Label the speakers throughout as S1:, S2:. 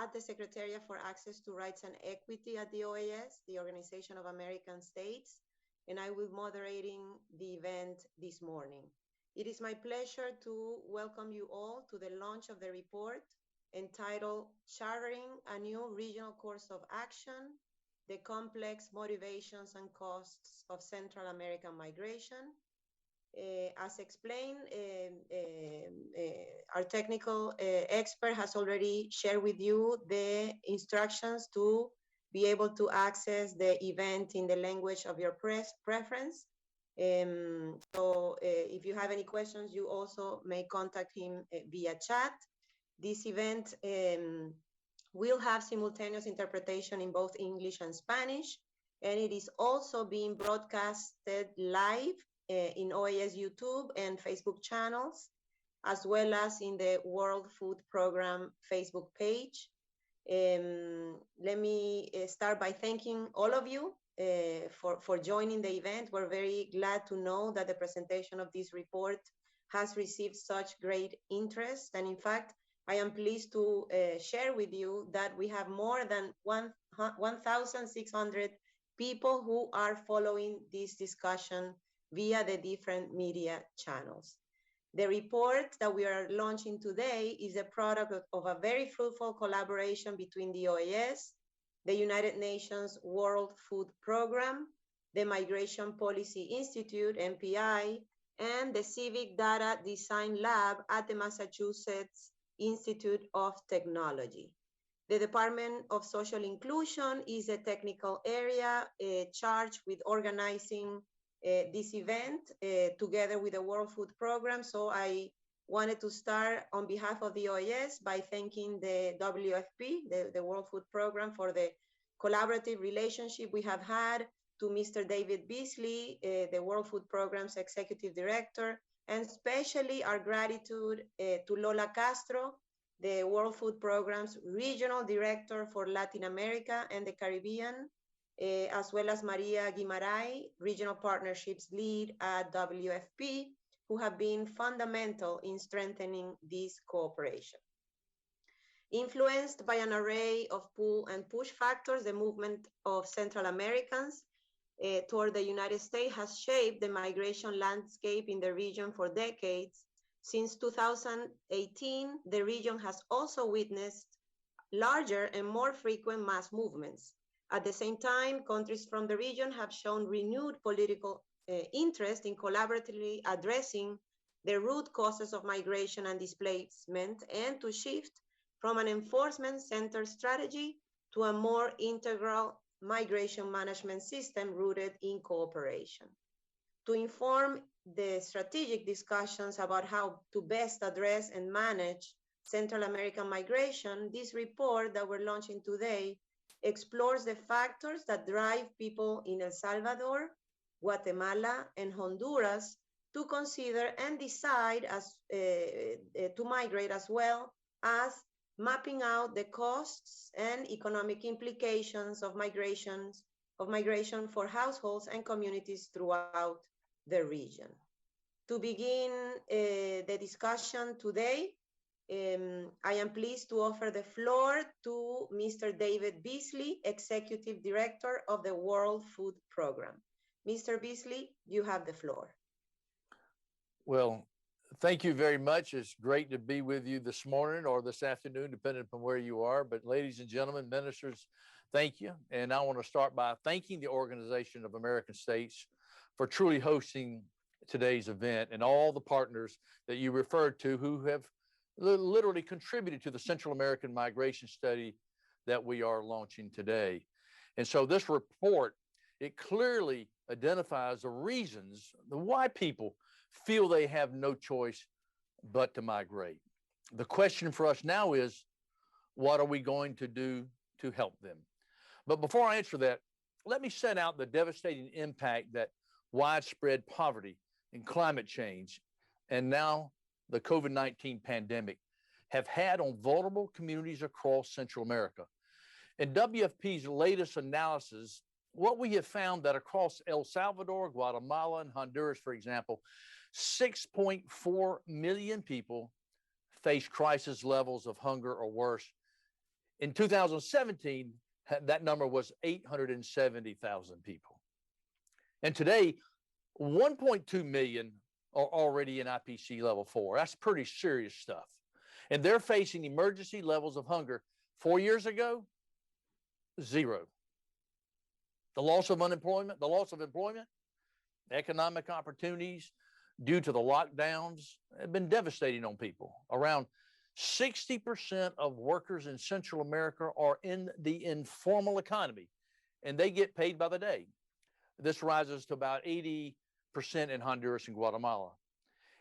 S1: at the Secretariat for Access to Rights and Equity at the OAS, the Organization of American States, and I will be moderating the event this morning. It is my pleasure to welcome you all to the launch of the report entitled Chartering a New Regional Course of Action, the Complex Motivations and Costs of Central American Migration. As explained, our technical expert has already shared with you the instructions to be able to access the event in the language of your preference. So if you have any questions, you also may contact him via chat. This event will have simultaneous interpretation in both English and Spanish, and it is also being broadcasted live in OAS YouTube and Facebook channels, as well as in the World Food Program Facebook page. Let me start by thanking all of you for joining the event. We're very glad to know that the presentation of this report has received such great interest. And in fact, I am pleased to share with you that we have more than 1,600 people who are following this discussion via the different media channels. The report that we are launching today is a product of a very fruitful collaboration between the OAS, the United Nations World Food Program, the Migration Policy Institute, MPI, and the Civic Data Design Lab at the Massachusetts Institute of Technology. The Department of Social Inclusion is a technical area charged with organizing this event together with the World Food Program. So I wanted to start on behalf of the OAS by thanking the WFP, the World Food Program, for the collaborative relationship we have had, to Mr. David Beasley, the World Food Program's Executive Director, and especially our gratitude to Lola Castro, the World Food Program's Regional Director for Latin America and the Caribbean, as well as Maria Guimaray, Regional Partnerships Lead at WFP, who have been fundamental in strengthening this cooperation. Influenced by an array of pull and push factors, the movement of Central Americans toward the United States has shaped the migration landscape in the region for decades. Since 2018, the region has also witnessed larger and more frequent mass movements. At the same time, countries from the region have shown renewed political interest in collaboratively addressing the root causes of migration and displacement, and to shift from an enforcement-centered strategy to a more integral migration management system rooted in cooperation. To inform the strategic discussions about how to best address and manage Central American migration, this report that we're launching today explores the factors that drive people in El Salvador, Guatemala, and Honduras to consider and decide to migrate, as well as mapping out the costs and economic implications of migration for households and communities throughout the region. To begin the discussion today, I am pleased to offer the floor to Mr. David Beasley, Executive Director of the World Food Program. Mr. Beasley, you have the floor.
S2: Well, thank you very much. It's great to be with you this morning or this afternoon, depending upon where you are. But ladies and gentlemen, ministers, thank you. And I want to start by thanking the Organization of American States for truly hosting today's event, and all the partners that you referred to who have literally contributed to the Central American migration study that we are launching today. And so this report, it clearly identifies the reasons why people feel they have no choice but to migrate. The question for us now is, what are we going to do to help them? But before I answer that, let me set out the devastating impact that widespread poverty and climate change, and now the COVID-19 pandemic, have had on vulnerable communities across Central America. In WFP's latest analysis, what we have found that across El Salvador, Guatemala, and Honduras, for example, 6.4 million people face crisis levels of hunger or worse In 2017, that number was 870,000 people. And today, 1.2 million are already in IPC level 4. That's pretty serious stuff. And they're facing emergency levels of hunger. 4 years ago, 0. The loss of employment, economic opportunities due to the lockdowns have been devastating on people. Around 60% of workers in Central America are in the informal economy, and they get paid by the day. This rises to about 80% in Honduras and Guatemala.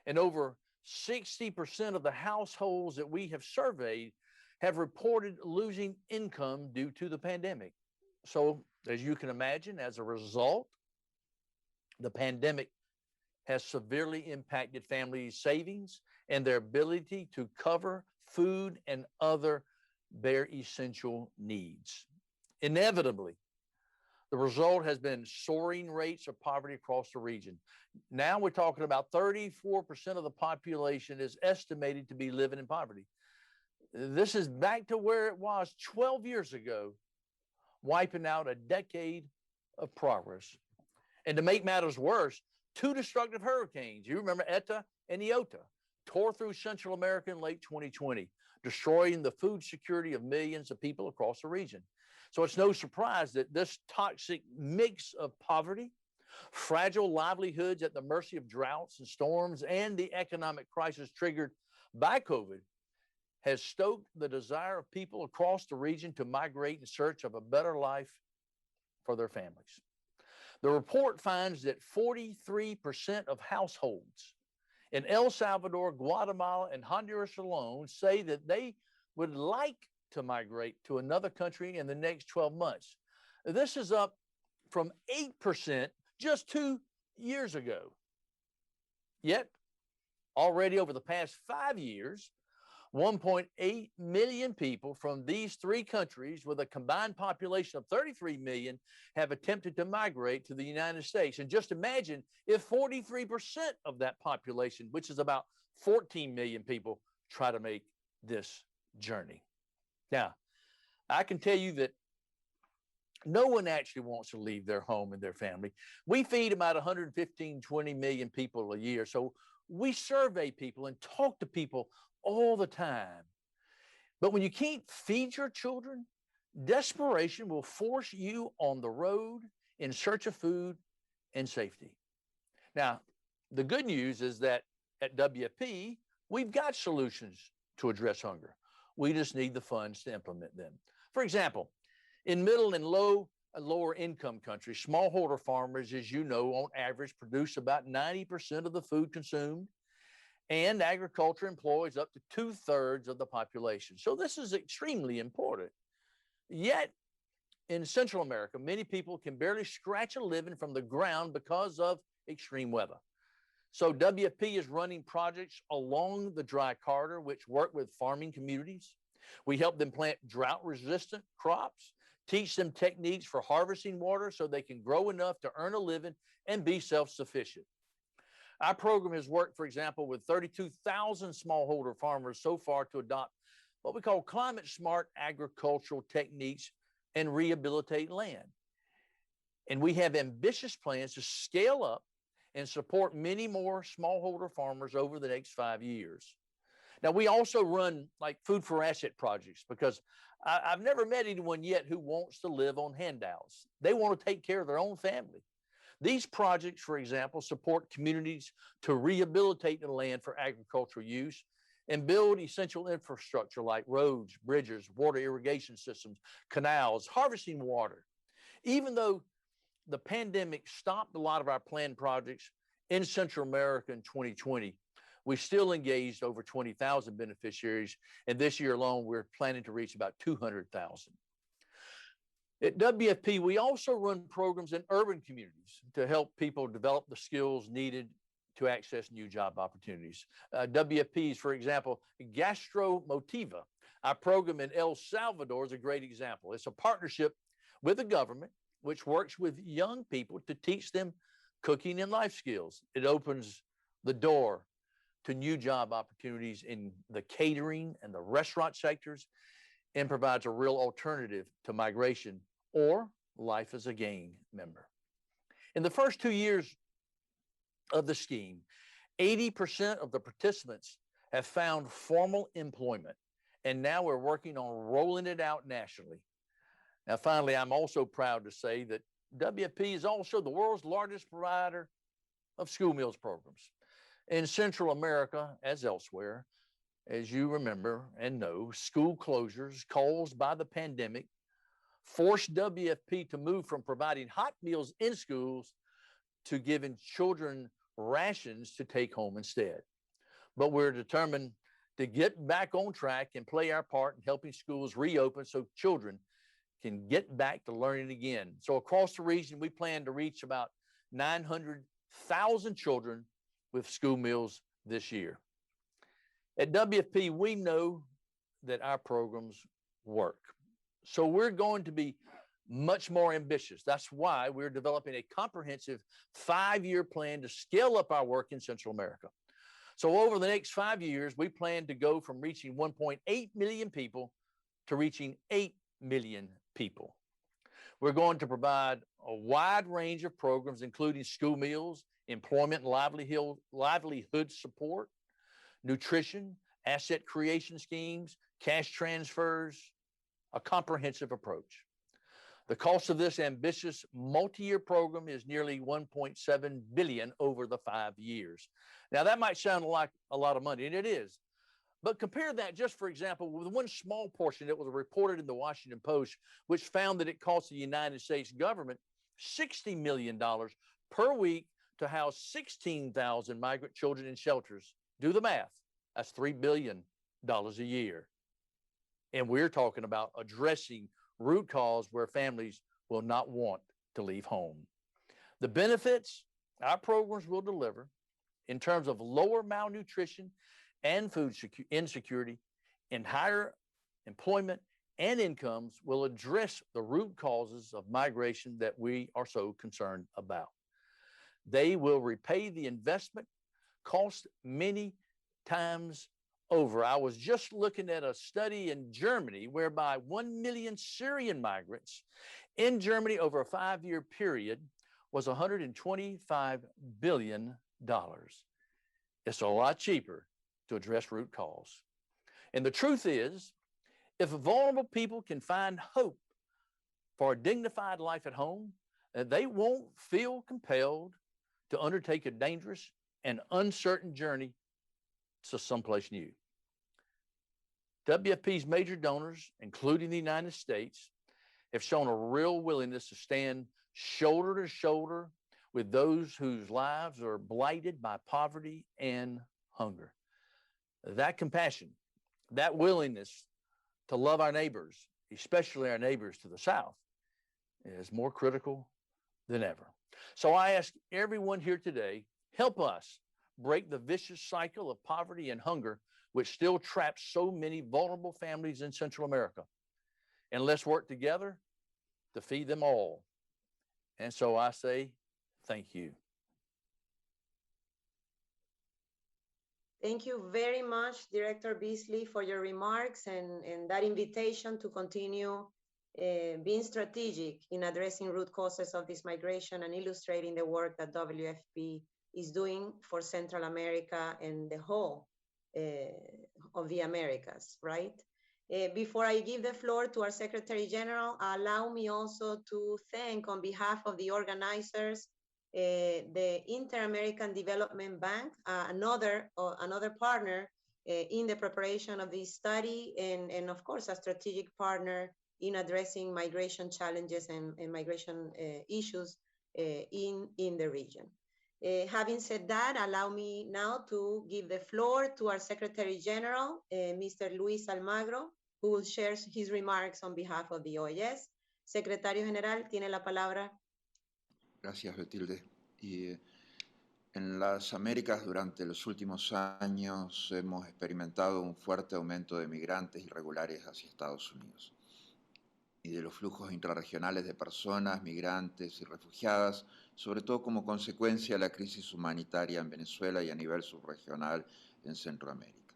S2: And over 60% of the households that we have surveyed have reported losing income due to the pandemic. So, as you can imagine, as a result, the pandemic has severely impacted families' savings and their ability to cover food and other bare essential needs. Inevitably, the result has been soaring rates of poverty across the region. Now we're talking about 34% of the population is estimated to be living in poverty. This is back to where it was 12 years ago, wiping out a decade of progress. And to make matters worse, 2 destructive hurricanes, you remember Eta and Iota, tore through Central America in late 2020, destroying the food security of millions of people across the region. So it's no surprise that this toxic mix of poverty, fragile livelihoods at the mercy of droughts and storms, and the economic crisis triggered by COVID has stoked the desire of people across the region to migrate in search of a better life for their families. The report finds that 43% of households in El Salvador, Guatemala, and Honduras alone say that they would like to migrate to another country in the next 12 months. This is up from 8% just 2 years ago. Yet, already over the past 5 years, 1.8 million people from these 3 countries with a combined population of 33 million have attempted to migrate to the United States. And just imagine if 43% of that population, which is about 14 million people, try to make this journey. Now, I can tell you that no one actually wants to leave their home and their family. We feed about 115, 20 million people a year. So we survey people and talk to people all the time. But when you can't feed your children, desperation will force you on the road in search of food and safety. Now, the good news is that at WFP, we've got solutions to address hunger. We just need the funds to implement them. For example, in middle and lower income countries, smallholder farmers, as you know, on average produce about 90% of the food consumed, and agriculture employs up to 2/3 of the population. So this is extremely important. Yet, in Central America, many people can barely scratch a living from the ground because of extreme weather. So WFP is running projects along the dry corridor, which work with farming communities. We help them plant drought-resistant crops, teach them techniques for harvesting water so they can grow enough to earn a living and be self-sufficient. Our program has worked, for example, with 32,000 smallholder farmers so far to adopt what we call climate-smart agricultural techniques and rehabilitate land. And we have ambitious plans to scale up and support many more smallholder farmers over the next 5 years. Now, we also run like food for asset projects because I've never met anyone yet who wants to live on handouts. They want to take care of their own family. These projects, for example, support communities to rehabilitate the land for agricultural use and build essential infrastructure like roads, bridges, water irrigation systems, canals, harvesting water. Even though the pandemic stopped a lot of our planned projects in Central America in 2020, we still engaged over 20,000 beneficiaries, and this year alone, we're planning to reach about 200,000. At WFP, we also run programs in urban communities to help people develop the skills needed to access new job opportunities. WFP's, for example, Gastro Motiva, our program in El Salvador, is a great example. It's a partnership with the government, which works with young people to teach them cooking and life skills. It opens the door to new job opportunities in the catering and the restaurant sectors. and provides a real alternative to migration or life as a gang member. In the first 2 years of the scheme, 80% of the participants have found formal employment, and now we're working on rolling it out nationally. Now, finally, I'm also proud to say that WFP is also the world's largest provider of school meals programs. In Central America, as elsewhere, as you remember and know, school closures caused by the pandemic forced WFP to move from providing hot meals in schools to giving children rations to take home instead. But we're determined to get back on track and play our part in helping schools reopen so children can get back to learning again. So across the region, we plan to reach about 900,000 children with school meals this year. At WFP, we know that our programs work. So we're going to be much more ambitious. That's why we're developing a comprehensive 5-year plan to scale up our work in Central America. So over the next 5 years, we plan to go from reaching 1.8 million people to reaching 8 million people. We're going to provide a wide range of programs, including school meals, employment and livelihood support, nutrition, asset creation schemes, cash transfers, a comprehensive approach. The cost of this ambitious multi-year program is nearly $1.7 billion over the 5 years. Now, that might sound like a lot of money, and it is. But compare that, just for example, with one small portion that was reported in the Washington Post, which found that it cost the United States government $60 million per week to house 16,000 migrant children in shelters. Do the math. That's $3 billion a year. And we're talking about addressing root cause where families will not want to leave home. The benefits our programs will deliver in terms of lower malnutrition and food insecurity and higher employment and incomes will address the root causes of migration that we are so concerned about. They will repay the investment cost many times over. I was just looking at a study in Germany whereby 1 million Syrian migrants in Germany over a 5-year period was $125 billion. It's a lot cheaper to address root cause. And the truth is, if vulnerable people can find hope for a dignified life at home, they won't feel compelled to undertake a dangerous and uncertain journey to someplace new. WFP's major donors, including the United States, have shown a real willingness to stand shoulder to shoulder with those whose lives are blighted by poverty and hunger. That compassion, that willingness to love our neighbors, especially our neighbors to the south, is more critical than ever. So I ask everyone here today, help us break the vicious cycle of poverty and hunger which still traps so many vulnerable families in Central America. And let's work together to feed them all. And so I say, thank you.
S1: Thank you very much, Director Beasley, for your remarks and that invitation to continue being strategic in addressing root causes of this migration and illustrating the work that WFP is doing for Central America and the whole of the Americas, right? Before I give the floor to our Secretary General, allow me also to thank on behalf of the organizers, the Inter-American Development Bank, another partner in the preparation of this study, and of course, a strategic partner in addressing migration challenges and migration issues in the region. Having said that, allow me now to give the floor to our Secretary General, Mr. Luis Almagro, who will share his remarks on behalf of the OAS. Secretario General, tiene la palabra.
S3: Gracias, Betilde. Y en las Américas durante los últimos años hemos experimentado un fuerte aumento de migrantes irregulares hacia Estados Unidos y de los flujos intrarregionales de personas, migrantes y refugiadas, sobre todo como consecuencia de la crisis humanitaria en Venezuela y a nivel subregional en Centroamérica.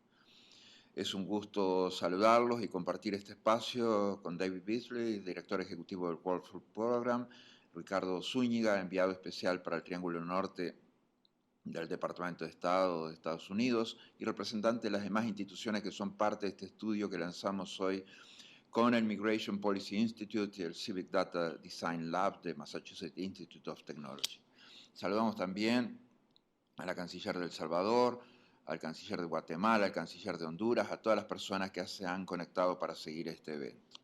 S3: Es un gusto saludarlos y compartir este espacio con David Beasley, director ejecutivo del World Food Program, Ricardo Zúñiga, enviado especial para el Triángulo Norte del Departamento de Estado de Estados Unidos, y representante de las demás instituciones que son parte de este estudio que lanzamos hoy con el Migration Policy Institute y el Civic Data Design Lab de Massachusetts Institute of Technology. Saludamos también a la canciller de El Salvador, al canciller de Guatemala, al canciller de Honduras, a todas las personas que se han conectado para seguir este evento.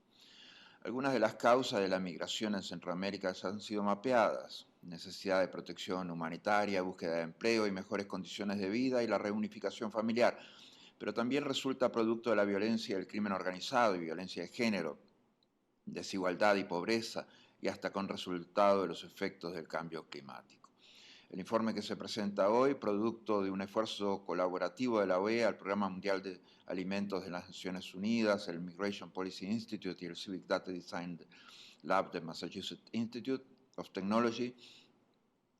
S3: Algunas de las causas de la migración en Centroamérica han sido mapeadas: necesidad de protección humanitaria, búsqueda de empleo y mejores condiciones de vida, y la reunificación familiar. Pero también resulta producto de la violencia y el crimen organizado y violencia de género, desigualdad y pobreza, y hasta con resultado de los efectos del cambio climático. El informe que se presenta hoy, producto de un esfuerzo colaborativo de la OEA, el Programa Mundial de Alimentos de las Naciones Unidas, el Migration Policy Institute y el Civic Data Design Lab de Massachusetts Institute of Technology,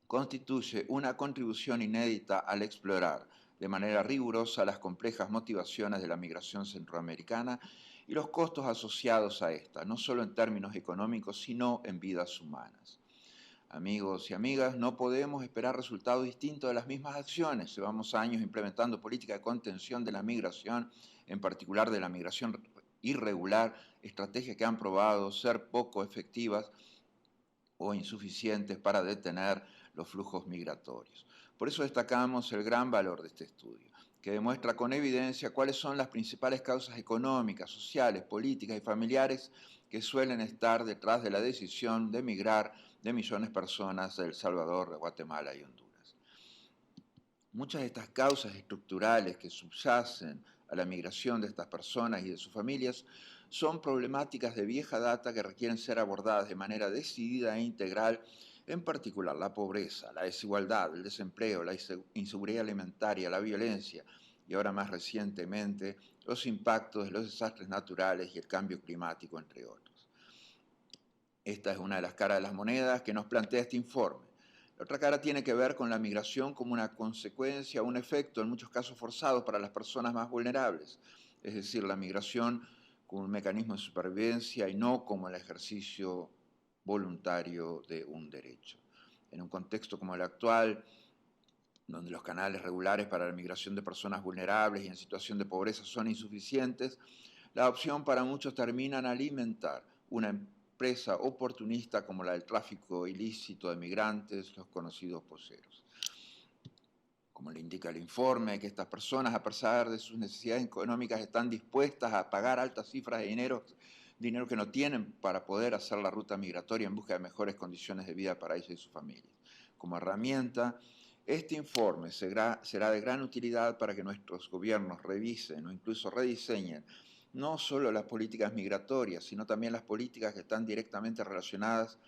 S3: constituye una contribución inédita al explorar de manera rigurosa las complejas motivaciones de la migración centroamericana y los costos asociados a esta, no solo en términos económicos, sino en vidas humanas. Amigos y amigas, no podemos esperar resultados distintos de las mismas acciones. Llevamos años implementando políticas de contención de la migración, en particular de la migración irregular, estrategias que han probado ser poco efectivas o insuficientes para detener los flujos migratorios. Por eso destacamos el gran valor de este estudio, que demuestra con evidencia cuáles son las principales causas económicas, sociales, políticas y familiares que suelen estar detrás de la decisión de migrar de millones de personas de El Salvador, de Guatemala y Honduras. Muchas de estas causas estructurales que subyacen a la migración de estas personas y de sus familias son problemáticas de vieja data que requieren ser abordadas de manera decidida e integral, en particular la pobreza, la desigualdad, el desempleo, la inseguridad alimentaria, la violencia y ahora más recientemente los impactos de los desastres naturales y el cambio climático, entre otros. Esta es una de las caras de las monedas que nos plantea este informe. La otra cara tiene que ver con la migración como una consecuencia, un efecto, en muchos casos forzados para las personas más vulnerables, es decir, la migración como un mecanismo de supervivencia y no como el ejercicio voluntario de un derecho. En un contexto como el actual, donde los canales regulares para la migración de personas vulnerables y en situación de pobreza son insuficientes, la opción para muchos termina en alimentar una empresa oportunista como la del tráfico ilícito de migrantes, los conocidos poseros. Como le indica el informe, que estas personas, a pesar de sus necesidades económicas, están dispuestas a pagar altas cifras de dinero que no tienen para poder hacer la ruta migratoria en busca de mejores condiciones de vida para ellos y sus familias. Como herramienta, este informe será de gran utilidad para que nuestros gobiernos revisen o incluso rediseñen no solo las políticas migratorias, sino también las políticas que están directamente relacionadas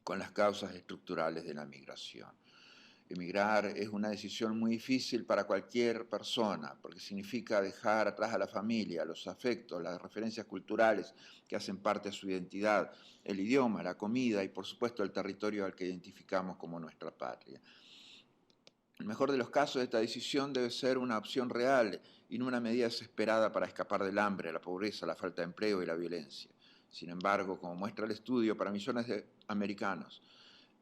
S3: con las causas estructurales de la migración. Emigrar es una decisión muy difícil para cualquier persona, porque significa dejar atrás a la familia, los afectos, las referencias culturales que hacen parte de su identidad, el idioma, la comida y, por supuesto, el territorio al que identificamos como nuestra patria. En el mejor de los casos, esta decisión debe ser una opción real y no una medida desesperada para escapar del hambre, la pobreza, la falta de empleo y la violencia. Sin embargo, como muestra el estudio, para millones de americanos,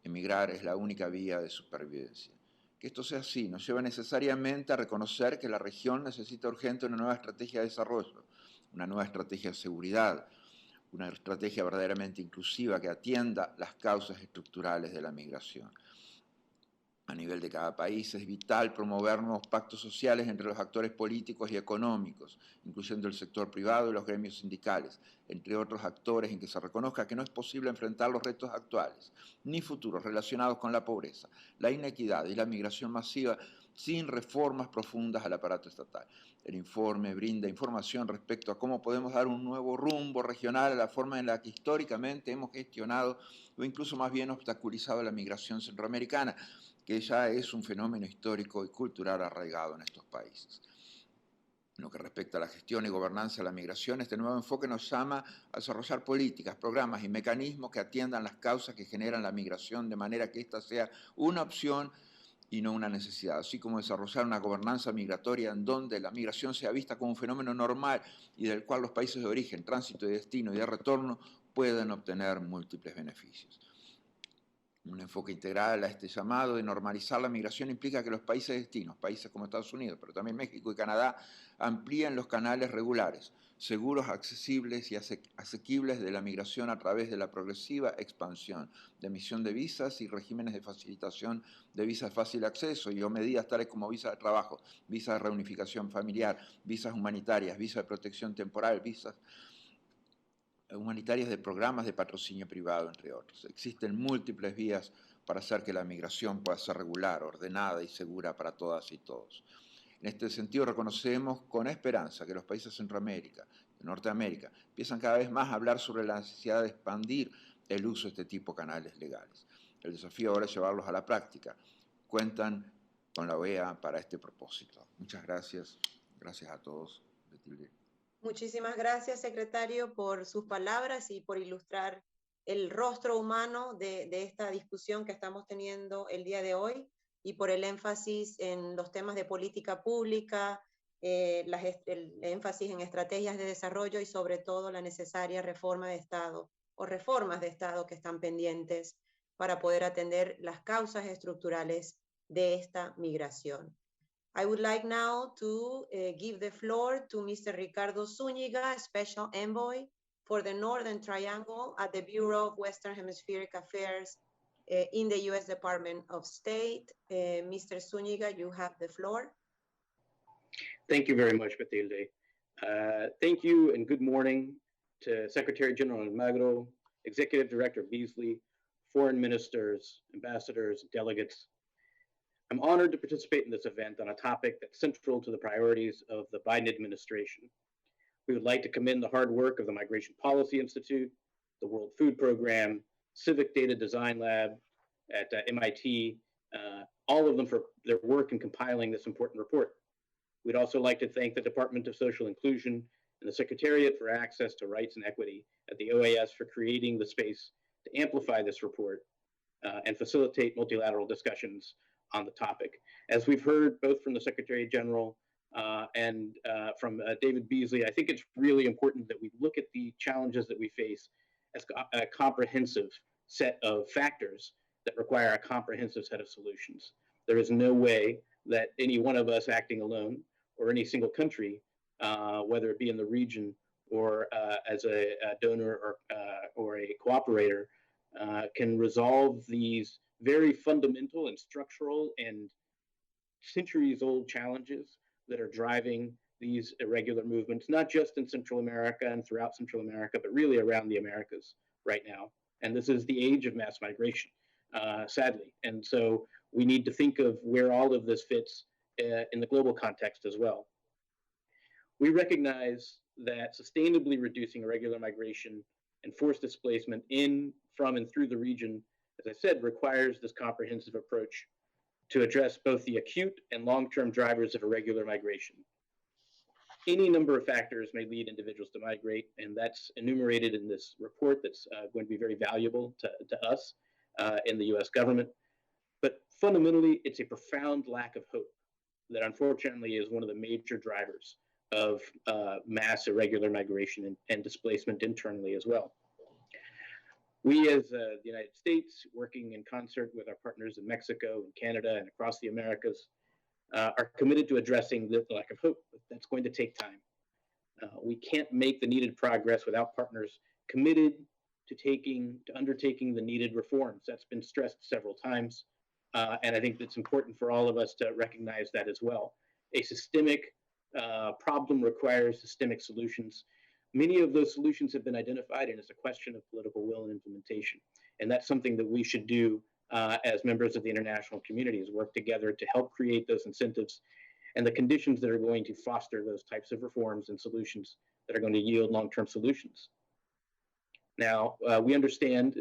S3: emigrar es la única vía de supervivencia. Que esto sea así nos lleva necesariamente a reconocer que la región necesita urgente una nueva estrategia de desarrollo, una nueva estrategia de seguridad, una estrategia verdaderamente inclusiva que atienda las causas estructurales de la migración. A nivel de cada país es vital promover nuevos pactos sociales entre los actores políticos y económicos, incluyendo el sector privado y los gremios sindicales, entre otros actores, en que se reconozca que no es posible enfrentar los retos actuales ni futuros relacionados con la pobreza, la inequidad y la migración masiva sin reformas profundas al aparato estatal. El informe brinda información respecto a cómo podemos dar un nuevo rumbo regional a la forma en la que históricamente hemos gestionado o incluso más bien obstaculizado la migración centroamericana, que ya es un fenómeno histórico y cultural arraigado en estos países. En lo que respecta a la gestión y gobernanza de la migración, este nuevo enfoque nos llama a desarrollar políticas, programas y mecanismos que atiendan las causas que generan la migración, de manera que ésta sea una opción y no una necesidad, así como desarrollar una gobernanza migratoria en donde la migración sea vista como un fenómeno normal y del cual los países de origen, tránsito y destino y de retorno pueden obtener múltiples beneficios. Un enfoque integral a este llamado de normalizar la migración implica que los países de destino, países como Estados Unidos, pero también México y Canadá, amplíen los canales regulares, seguros, accesibles y asequibles de la migración a través de la progresiva expansión de emisión de visas y regímenes de facilitación de visas de fácil acceso y o medidas tales como visa de trabajo, visa de reunificación familiar, visas humanitarias, visa de protección temporal, visas humanitarias de programas de patrocinio privado, entre otros. Existen múltiples vías para hacer que la migración pueda ser regular, ordenada y segura para todas y todos. En este sentido, reconocemos con esperanza que los países de Centroamérica y Norteamérica empiezan cada vez más a hablar sobre la necesidad de expandir el uso de este tipo de canales legales. El desafío ahora es llevarlos a la práctica. Cuentan con la OEA para este propósito. Muchas gracias. Gracias a todos.
S1: Muchísimas gracias, secretario, por sus palabras y por ilustrar el rostro humano de esta discusión que estamos teniendo el día de hoy y por el énfasis en los temas de política pública, el énfasis en estrategias de desarrollo y sobre todo la necesaria reforma de Estado o reformas de Estado que están pendientes para poder atender las causas estructurales de esta migración. I would like now to give the floor to Mr. Ricardo Zúñiga, Special Envoy for the Northern Triangle at the Bureau of Western Hemispheric Affairs in the U.S. Department of State. Mr. Zúñiga, you have the floor.
S4: Thank you very much, Matilde. Thank you and good morning to Secretary General Almagro, Executive Director Beasley, foreign ministers, ambassadors, delegates. I'm honored to participate in this event on a topic that's central to the priorities of the Biden administration. We would like to commend the hard work of the Migration Policy Institute, the World Food Program, Civic Data Design Lab at MIT, all of them for their work in compiling this important report. We'd also like to thank the Department of Social Inclusion and the Secretariat for Access to Rights and Equity at the OAS for creating the space to amplify this report and facilitate multilateral discussions on the topic. As we've heard both from the Secretary General and from David Beasley, I think it's really important that we look at the challenges that we face as a comprehensive set of factors that require a comprehensive set of solutions. There is no way that any one of us acting alone or any single country, whether it be in the region or as a donor or a cooperator, can resolve these very fundamental and structural and centuries-old challenges that are driving these irregular movements, not just in Central America and throughout Central America, but really around the Americas right now. And this is the age of mass migration, sadly. And so we need to think of where all of this fits in the global context as well. We recognize that sustainably reducing irregular migration and forced displacement in, from, and through the region, as I said, requires this comprehensive approach to address both the acute and long-term drivers of irregular migration. Any number of factors may lead individuals to migrate, and that's enumerated in this report that's going to be very valuable to us in the US government. But fundamentally, it's a profound lack of hope that unfortunately is one of the major drivers of mass irregular migration and displacement internally as well. We as the United States, working in concert with our partners in Mexico and Canada and across the Americas, are committed to addressing the lack of hope. That's going to take time. We can't make the needed progress without partners committed to undertaking the needed reforms. That's been stressed several times. And I think it's important for all of us to recognize that as well. A systemic problem requires systemic solutions. Many of those solutions have been identified, and it's a question of political will and implementation. And that's something that we should do as members of the international communities, work together to help create those incentives and the conditions that are going to foster those types of reforms and solutions that are going to yield long-term solutions. Now, we understand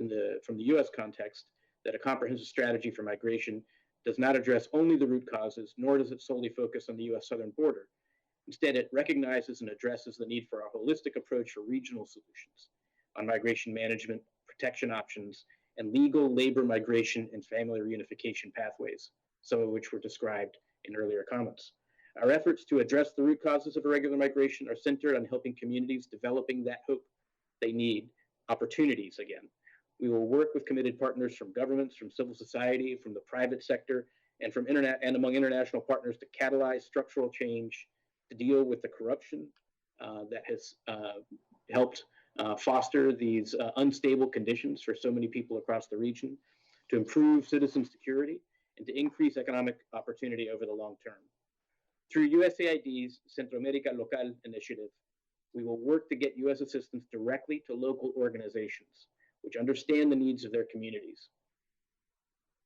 S4: from the US context that a comprehensive strategy for migration does not address only the root causes, nor does it solely focus on the US southern border. Instead, it recognizes and addresses the need for a holistic approach for regional solutions on migration management, protection options, and legal labor migration and family reunification pathways. some of which were described in earlier comments. Our efforts to address the root causes of irregular migration are centered on helping communities developing that hope they need, opportunities again. We will work with committed partners from governments, from civil society, from the private sector, and from and among international partners to catalyze structural change, to deal with the corruption that has helped foster these unstable conditions for so many people across the region, to improve citizen security, and to increase economic opportunity over the long term. Through USAID's Centroamérica Local initiative, we will work to get U.S. assistance directly to local organizations, which understand the needs of their communities.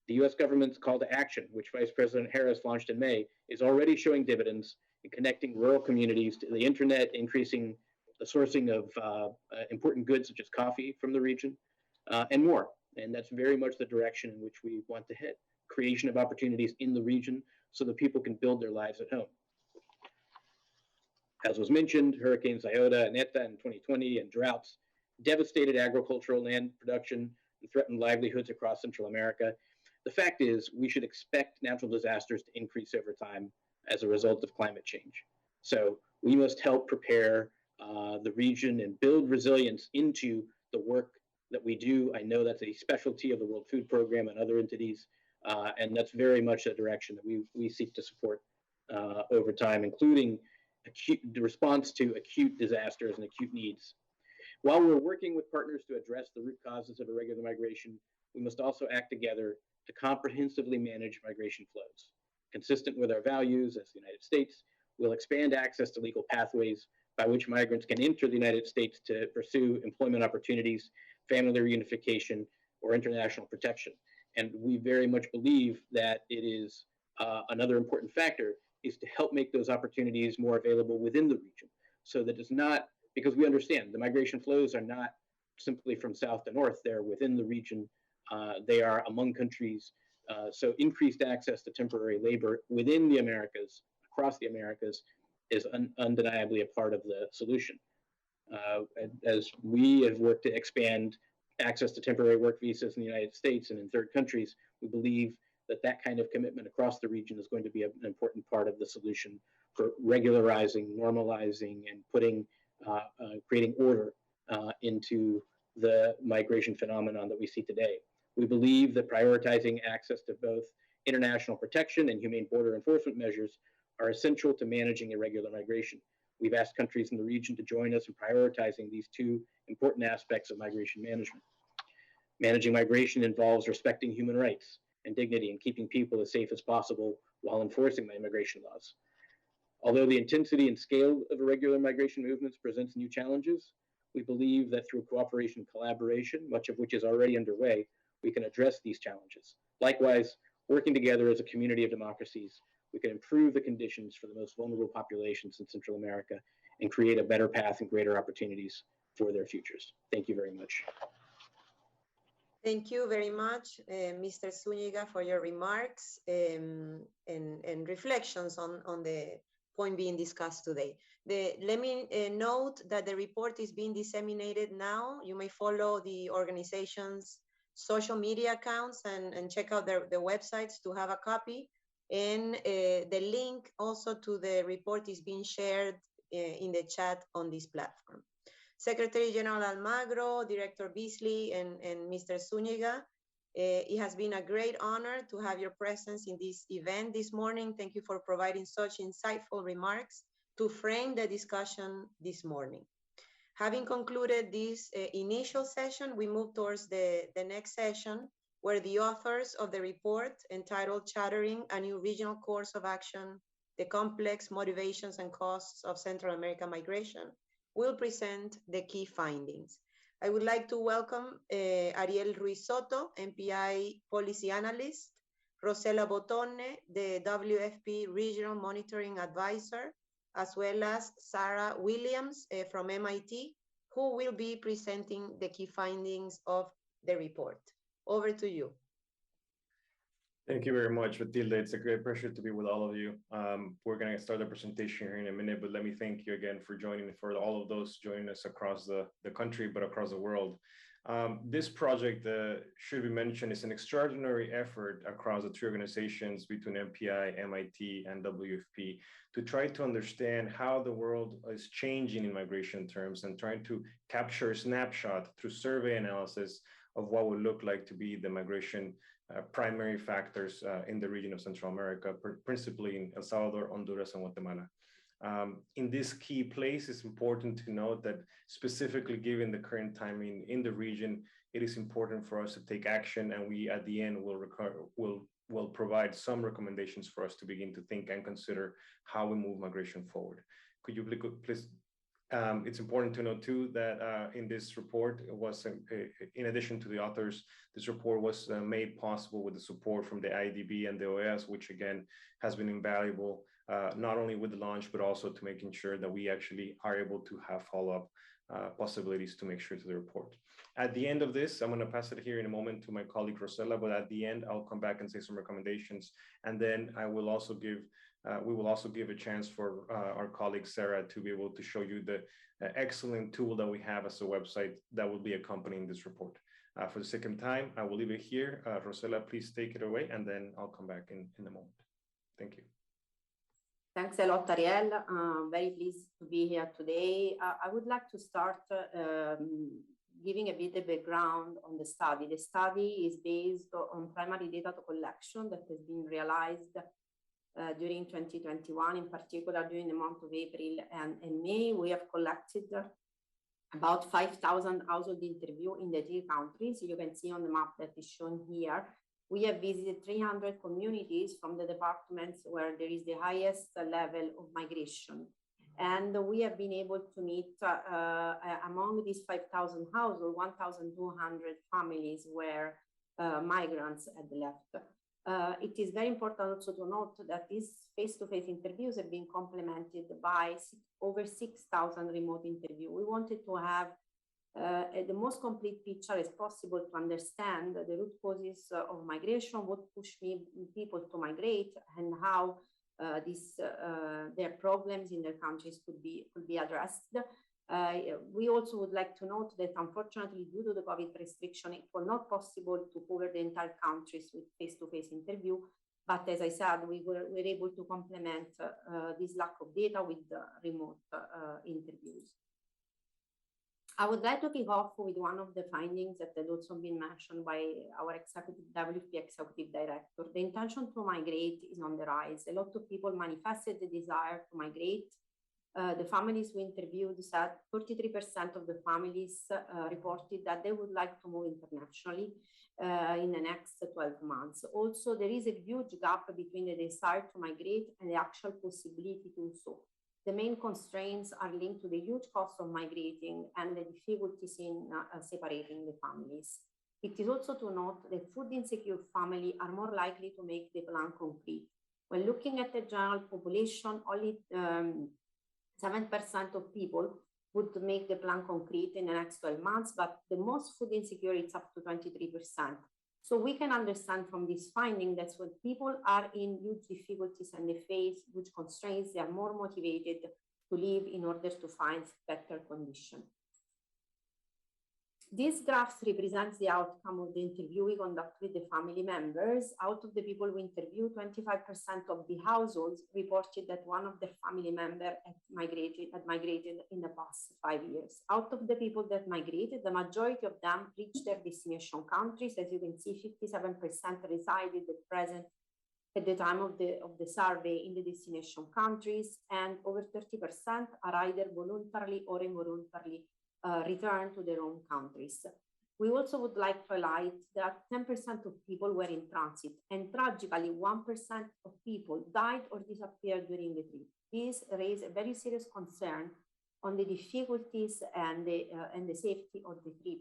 S4: The U.S. government's call to action, which Vice President Harris launched in May, is already showing dividends in connecting rural communities to the internet, increasing the sourcing of important goods such as coffee from the region, and more. And that's very much the direction in which we want to head. Creation of opportunities in the region so that people can build their lives at home. As was mentioned, Hurricanes Iota and Eta in 2020 and droughts devastated agricultural land production and threatened livelihoods across Central America. The fact is, we should expect natural disasters to increase over time as a result of climate change. So we must help prepare the region and build resilience into the work that we do. I know that's a specialty of the World Food Program and other entities, and that's very much the direction that we seek to support over time, including the response to acute disasters and acute needs. While we're working with partners to address the root causes of irregular migration, we must also act together to comprehensively manage migration flows. Consistent with our values as the United States, we'll expand access to legal pathways by which migrants can enter the United States to pursue employment opportunities, family reunification, or international protection. And we very much believe that it is another important factor is to help make those opportunities more available within the region. So that it's not, because we understand the migration flows are not simply from south to north, they're within the region, they are among countries. So increased access to temporary labor within the Americas, across the Americas, is undeniably a part of the solution. As we have worked to expand access to temporary work visas in the United States and in third countries, we believe that that kind of commitment across the region is going to be an important part of the solution for regularizing, normalizing, and putting, creating order into the migration phenomenon that we see today. We believe that prioritizing access to both international protection and humane border enforcement measures are essential to managing irregular migration. We've asked countries in the region to join us in prioritizing these two important aspects of migration management. Managing migration involves respecting human rights and dignity and keeping people as safe as possible while enforcing the immigration laws. Although the intensity and scale of irregular migration movements presents new challenges, we believe that through cooperation and collaboration, much of which is already underway, we can address these challenges. Likewise, working together as a community of democracies, we can improve the conditions for the most vulnerable populations in Central America and create a better path and greater opportunities for their futures. Thank you very much.
S1: Thank you very much, Mr. Zúñiga, for your remarks and reflections on the point being discussed today. Let me note that the report is being disseminated now. You may follow the organization's social media accounts and check out their websites to have a copy. And the link also to the report is being shared in the chat on this platform. Secretary General Almagro, Director Beasley, and Mr. Zúñiga, it has been a great honor to have your presence in this event this morning. Thank you for providing such insightful remarks to frame the discussion this morning. Having concluded this initial session, we move towards the next session, where the authors of the report entitled Chartering a New Regional Course of Action, the Complex Motivations and Costs of Central American Migration, will present the key findings. I would like to welcome Ariel Ruiz Soto, MPI Policy Analyst, Rosela Botone, the WFP Regional Monitoring Advisor, as well as Sarah Williams from MIT, who will be presenting the key findings of the report. Over to you.
S5: Thank you very much, Matilde. It's a great pleasure to be with all of you. We're going to start the presentation here in a minute, but let me thank you again for joining, for all of those joining us across the country, but across the world. This project, should be mentioned, is an extraordinary effort across the three organizations between MPI, MIT, and WFP to try to understand how the world is changing in migration terms and trying to capture a snapshot through survey analysis of what would look like to be the migration primary factors in the region of Central America, principally in El Salvador, Honduras, and Guatemala. In this key place, it's important to note that specifically given the current timing in the region, it is important for us to take action, and we at the end will provide some recommendations for us to begin to think and consider how we move migration forward. Could you please it's important to note too that in this report, it was in addition to the authors, this report was made possible with the support from the IDB and the OAS, which again has been invaluable, not only with the launch, but also to making sure that we actually are able to have follow-up possibilities to make sure to the report. At the end of this, I'm going to pass it here in a moment to my colleague Rosella, but at the end, I'll come back and say some recommendations. And then I will also give we will also give a chance for our colleague Sarah to be able to show you the excellent tool that we have as a website that will be accompanying this report. For the sake of time, I will leave it here. Rosella, please take it away, and then I'll come back in a moment. Thank you.
S6: Thanks a lot, Ariel. Very pleased to be here today. I would like to start giving a bit of background on the study. The study is based on primary data collection that has been realized during 2021, in particular during the month of April and May. We have collected about 5,000 household interviews in the 3 countries. You can see on the map that is shown here. We have visited 300 communities from the departments where there is the highest level of migration. And we have been able to meet among these 5,000 households, 1,200 families were migrants at the left. It is very important also to note that these face-to-face interviews have been complemented by over 6,000 remote interviews. We wanted to have the most complete picture as possible to understand the root causes of migration, what pushed people to migrate, and how their problems in their countries could be addressed. We also would like to note that unfortunately, due to the COVID restriction, it was not possible to cover the entire countries with face-to-face interview. But as I said, we were able to complement this lack of data with remote interviews. I would like to kick off with one of the findings that had also been mentioned by our WFP executive director. The intention to migrate is on the rise. A lot of people manifested the desire to migrate. The families we interviewed said 43% of the families reported that they would like to move internationally in the next 12 months. Also, there is a huge gap between the desire to migrate and the actual possibility to do so. The main constraints are linked to the huge cost of migrating and the difficulties in separating the families. It is also to note that food insecure families are more likely to make the plan concrete. When looking at the general population, only 7% of people would make the plan concrete in the next 12 months, but the most food insecure, it's up to 23%. So we can understand from this finding that when people are in huge difficulties and they face huge constraints, they are more motivated to leave in order to find better conditions. These graphs represent the outcome of the interview we conducted with the family members. Out of the people we interviewed, 25% of the households reported that one of their family members had migrated in the past 5 years. Out of the people that migrated, the majority of them reached their destination countries. As you can see, 57% resided at present at the time of the survey in the destination countries, and over 30% are either voluntarily or involuntarily return to their own countries. We also would like to highlight that 10% of people were in transit, and tragically 1% of people died or disappeared during the trip. This raised a very serious concern on the difficulties and the safety of the trip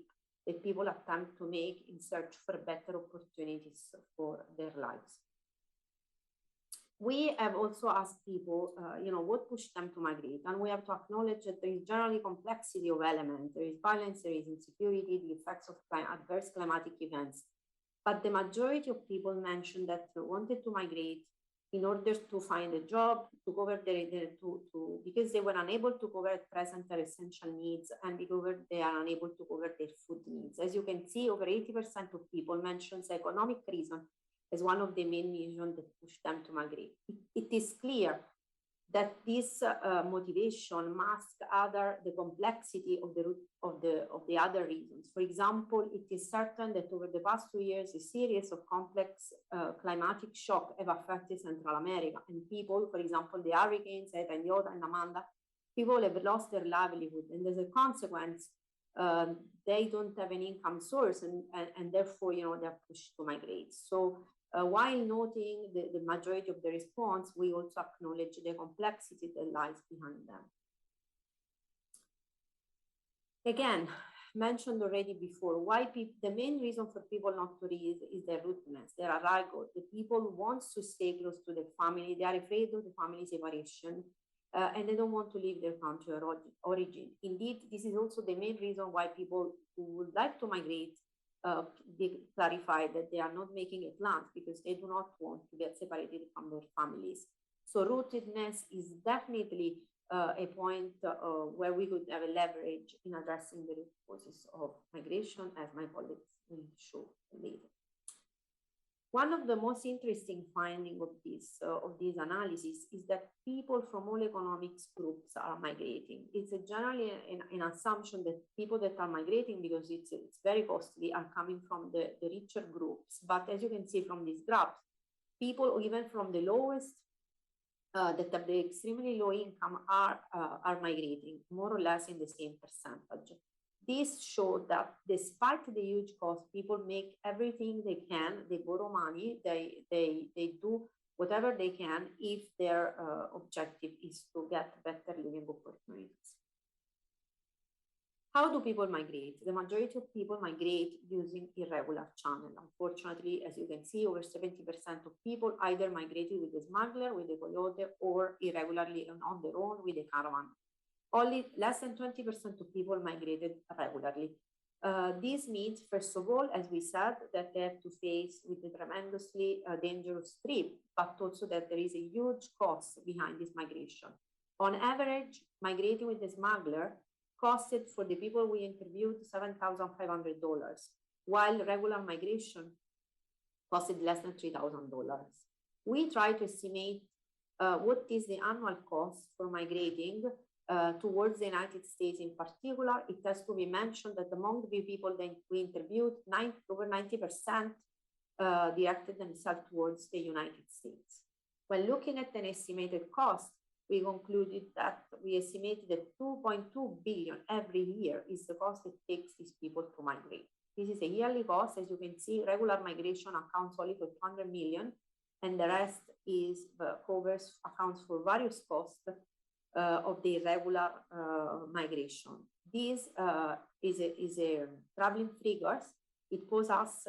S6: that people attempt to make in search for better opportunities for their lives. We have also asked people, what pushed them to migrate, and we have to acknowledge that there is generally complexity of elements. There is violence, there is insecurity, the effects of adverse climatic events. but the majority of people mentioned that they wanted to migrate in order to find a job, to cover because they were unable to cover at present their essential needs, and because they are unable to cover their food needs. As you can see, over 80% of people mentions economic reason as one of the main reasons that push them to migrate. It is clear that this motivation masks the complexity of the other reasons. For example, it is certain that over the past 2 years, a series of complex climatic shocks have affected Central America, and people, for example, the hurricanes, Eta and Iota and Amanda, people have lost their livelihood, and as a consequence, they don't have an income source, and therefore, they're pushed to migrate. So while noting the majority of the response, we also acknowledge the complexity that lies behind them. Again, mentioned already before, the main reason for people not to read is their rootedness, their arraigo. The people want to stay close to their family. They are afraid of the family separation, and they don't want to leave their country of origin. Indeed, this is also the main reason why people who would like to migrate they clarify that they are not making a plan because they do not want to get separated from their families. So rootedness is definitely a point where we could have a leverage in addressing the root causes of migration, as my colleagues will show later. One of the most interesting findings of this analysis is that people from all economics groups are migrating. It's generally an assumption that people that are migrating, because it's very costly, are coming from the richer groups. But as you can see from this graph, people even from the lowest, that have the extremely low income are migrating, more or less in the same percentage. This showed that despite the huge cost, people make everything they can. They borrow money. They do whatever they can if their objective is to get better living opportunities. How do people migrate? The majority of people migrate using irregular channels. Unfortunately, as you can see, over 70% of people either migrated with a smuggler, with a coyote, or irregularly on their own with a caravan. Only less than 20% of people migrated regularly. This means, first of all, as we said, that they have to face with a tremendously dangerous trip, but also that there is a huge cost behind this migration. On average, migrating with a smuggler costed for the people we interviewed $7,500, while regular migration costed less than $3,000. We try to estimate what is the annual cost for migrating towards the United States in particular. It has to be mentioned that among the people that we interviewed, over 90% directed themselves towards the United States. When looking at an estimated cost, we concluded that we estimated that $2.2 billion every year is the cost it takes these people to migrate. This is a yearly cost. As you can see, regular migration accounts only for $200 million, and the rest accounts for various costs of the irregular migration. This is a troubling figures. It poses us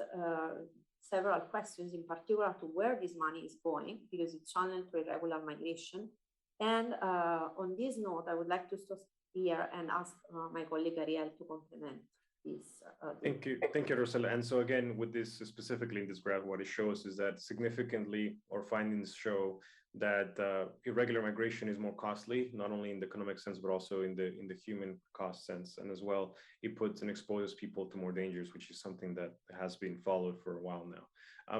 S6: several questions, in particular to where this money is going, because it's channeled to irregular migration. And on this note, I would like to stop here and ask my colleague Ariel to complement this.
S5: Thank you, Rosella. And so again, with this specifically in this graph, what it shows is that significantly our findings show that irregular migration is more costly, not only in the economic sense, but also in the human cost sense. And as well, it puts and exposes people to more dangers, which is something that has been followed for a while now.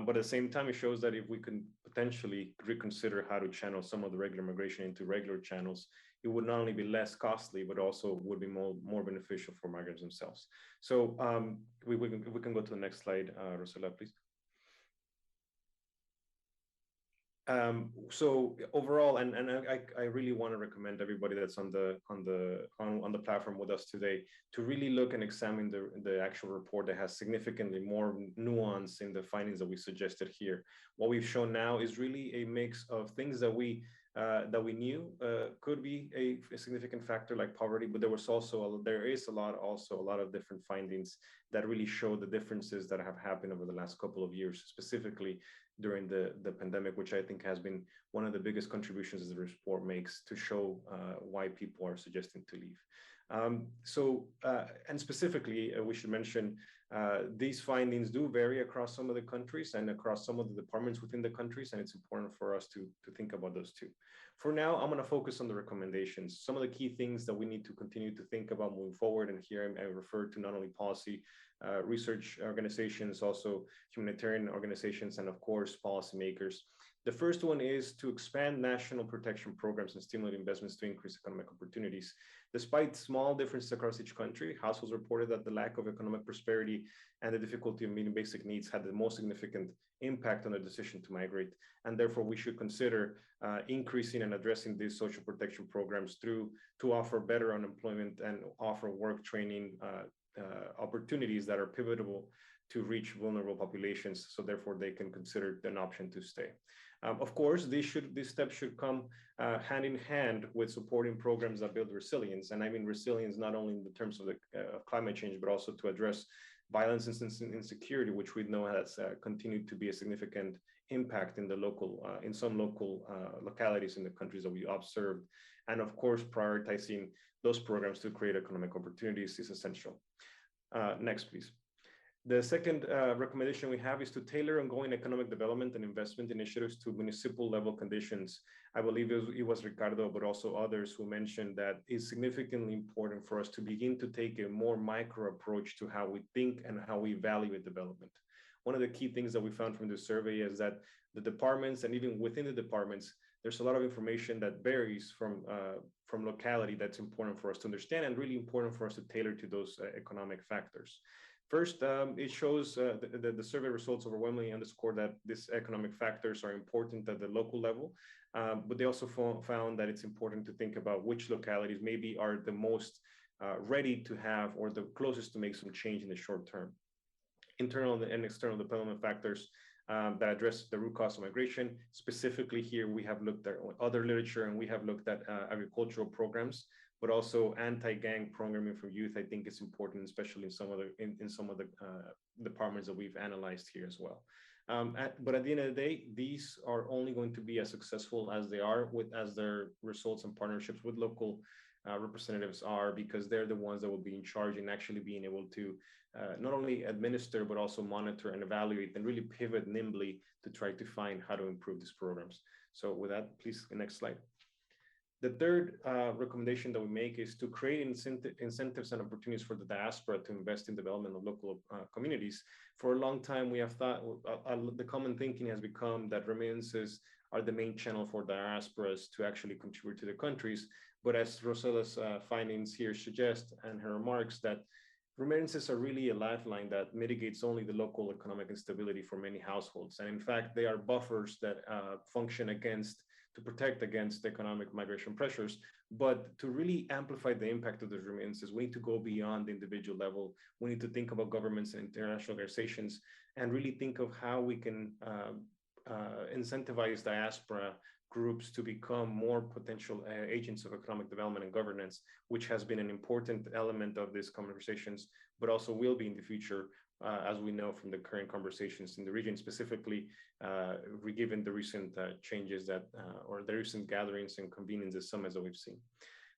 S5: But at the same time, it shows that if we can potentially reconsider how to channel some of the regular migration into regular channels, it would not only be less costly, but also would be more beneficial for migrants themselves. So we can go to the next slide, Rosella, please. So overall, and I really want to recommend everybody that's on the platform with us today to really look and examine the actual report that has significantly more nuance in the findings that we suggested here. What we've shown now is really a mix of things that we knew could be a significant factor, like poverty, but there is a lot of different findings that really show the differences that have happened over the last couple of years, specifically during the pandemic, which I think has been one of the biggest contributions that the report makes to show why people are suggesting to leave. And specifically, we should mention these findings do vary across some of the countries and across some of the departments within the countries, and it's important for us to think about those too. For now, I'm going to focus on the recommendations, some of the key things that we need to continue to think about moving forward. And here I refer to not only policy, research organizations, also humanitarian organizations, and of course, policymakers. The first one is to expand national protection programs and stimulate investments to increase economic opportunities. Despite small differences across each country, households reported that the lack of economic prosperity and the difficulty of meeting basic needs had the most significant impact on the decision to migrate. And therefore, we should consider increasing and addressing these social protection programs to offer better unemployment and offer work training opportunities that are pivotal to reach vulnerable populations. So therefore, they can consider an option to stay. Of course, these steps should come hand in hand with supporting programs that build resilience. And I mean resilience not only in the terms of the climate change, but also to address violence and insecurity, which we know has continued to be a significant impact in the local, in some local localities in the countries that we observed. And of course, prioritizing those programs to create economic opportunities is essential. Next, please. The second recommendation we have is to tailor ongoing economic development and investment initiatives to municipal level conditions. I believe it was Ricardo, but also others who mentioned that it's significantly important for us to begin to take a more micro approach to how we think and how we evaluate development. One of the key things that we found from this survey is that the departments, and even within the departments, there's a lot of information that varies from locality that's important for us to understand and really important for us to tailor to those economic factors. First, it shows the survey results overwhelmingly underscore that these economic factors are important at the local level, but they also found that it's important to think about which localities maybe are the most ready to have or the closest to make some change in the short term. Internal and external development factors that address the root cause of migration. Specifically here, we have looked at other literature and we have looked at agricultural programs, but also anti-gang programming for youth. I think is important, especially in some of the departments that we've analyzed here as well. But at the end of the day, these are only going to be as successful as they are as their results and partnerships with local representatives are, because they're the ones that will be in charge and actually being able to not only administer, but also monitor and evaluate and really pivot nimbly to try to find how to improve these programs. So with that, please, next slide. The third recommendation that we make is to create incentives and opportunities for the diaspora to invest in development of local communities. For a long time, we have thought, the common thinking has become that remittances are the main channel for diasporas to actually contribute to the countries. But as Rosella's findings here suggest, and her remarks, that remittances are really a lifeline that mitigates only the local economic instability for many households. And in fact, they are buffers that function to protect against economic migration pressures. But to really amplify the impact of those remittances, we need to go beyond the individual level. We need to think about governments and international organizations and really think of how we can incentivize diaspora groups to become more potential agents of economic development and governance, which has been an important element of these conversations, but also will be in the future, as we know from the current conversations in the region, specifically given the recent changes or the recent gatherings and convenings and summits that we've seen.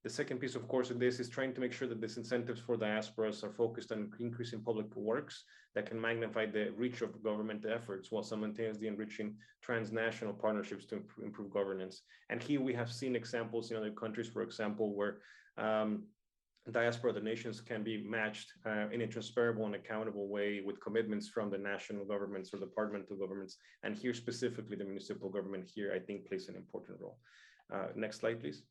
S5: The second piece, of course, of this is trying to make sure that these incentives for diasporas are focused on increasing public works that can magnify the reach of government efforts while simultaneously enriching transnational partnerships to improve governance. And here we have seen examples in other countries, for example, where diaspora donations can be matched in a transparable and accountable way with commitments from the national governments or departmental governments. And here specifically, the municipal government here, I think, plays an important role. Next slide, please.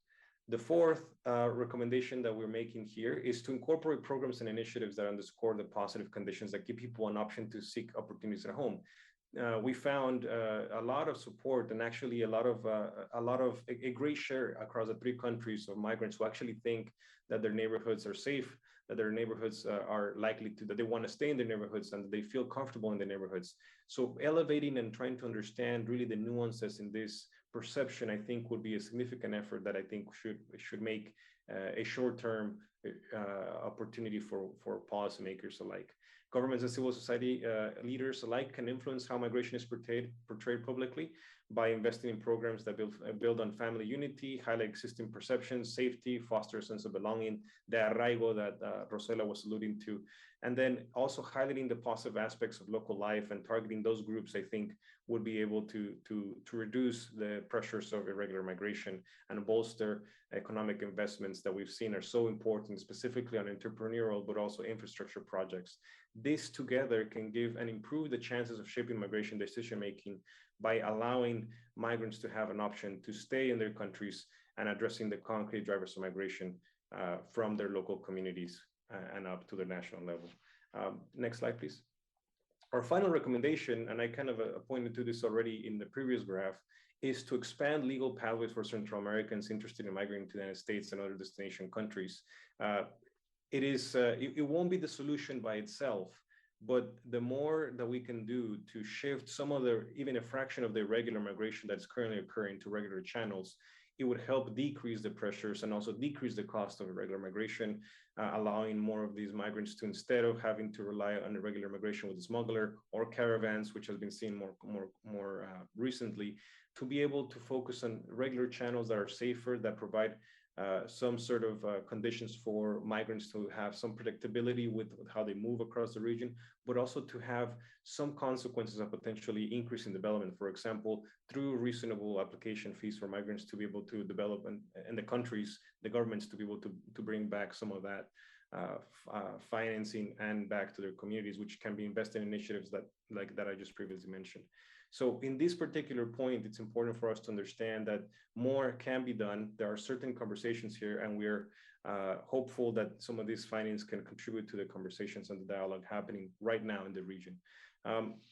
S5: The fourth recommendation that we're making here is to incorporate programs and initiatives that underscore the positive conditions that give people an option to seek opportunities at home. We found a lot of support and actually a lot of a great share across the three countries of migrants who actually think that their neighborhoods are safe, that their neighborhoods are likely to, that they want to stay in their neighborhoods and that they feel comfortable in their neighborhoods. So elevating and trying to understand really the nuances in this perception, I think, would be a significant effort that I think should make a short-term opportunity for policymakers alike. Governments and civil society leaders alike can influence how migration is portrayed publicly by investing in programs that build on family unity, highlight existing perceptions, safety, foster a sense of belonging, the arraigo that Rosela was alluding to, and then also highlighting the positive aspects of local life and targeting those groups, I think, would be able to reduce the pressures of irregular migration and bolster economic investments that we've seen are so important, specifically on entrepreneurial, but also infrastructure projects. This together can give and improve the chances of shaping migration decision-making by allowing migrants to have an option to stay in their countries and addressing the concrete drivers of migration from their local communities and up to the national level. Next slide, please. Our final recommendation, and I kind of pointed to this already in the previous graph, is to expand legal pathways for Central Americans interested in migrating to the United States and other destination countries. It won't be the solution by itself, but the more that we can do to shift some of the, even a fraction of the irregular migration that's currently occurring to regular channels, it would help decrease the pressures and also decrease the cost of irregular migration, allowing more of these migrants to, instead of having to rely on irregular migration with a smuggler or caravans, which has been seen more recently, to be able to focus on regular channels that are safer, that provide some sort of conditions for migrants to have some predictability with how they move across the region, but also to have some consequences of potentially increasing development. For example, through reasonable application fees for migrants to be able to develop, and the countries, the governments to be able to bring back some of that financing and back to their communities, which can be invested in initiatives that I just previously mentioned. So in this particular point, it's important for us to understand that more can be done. There are certain conversations here, and we're hopeful that some of these findings can contribute to the conversations and the dialogue happening right now in the region.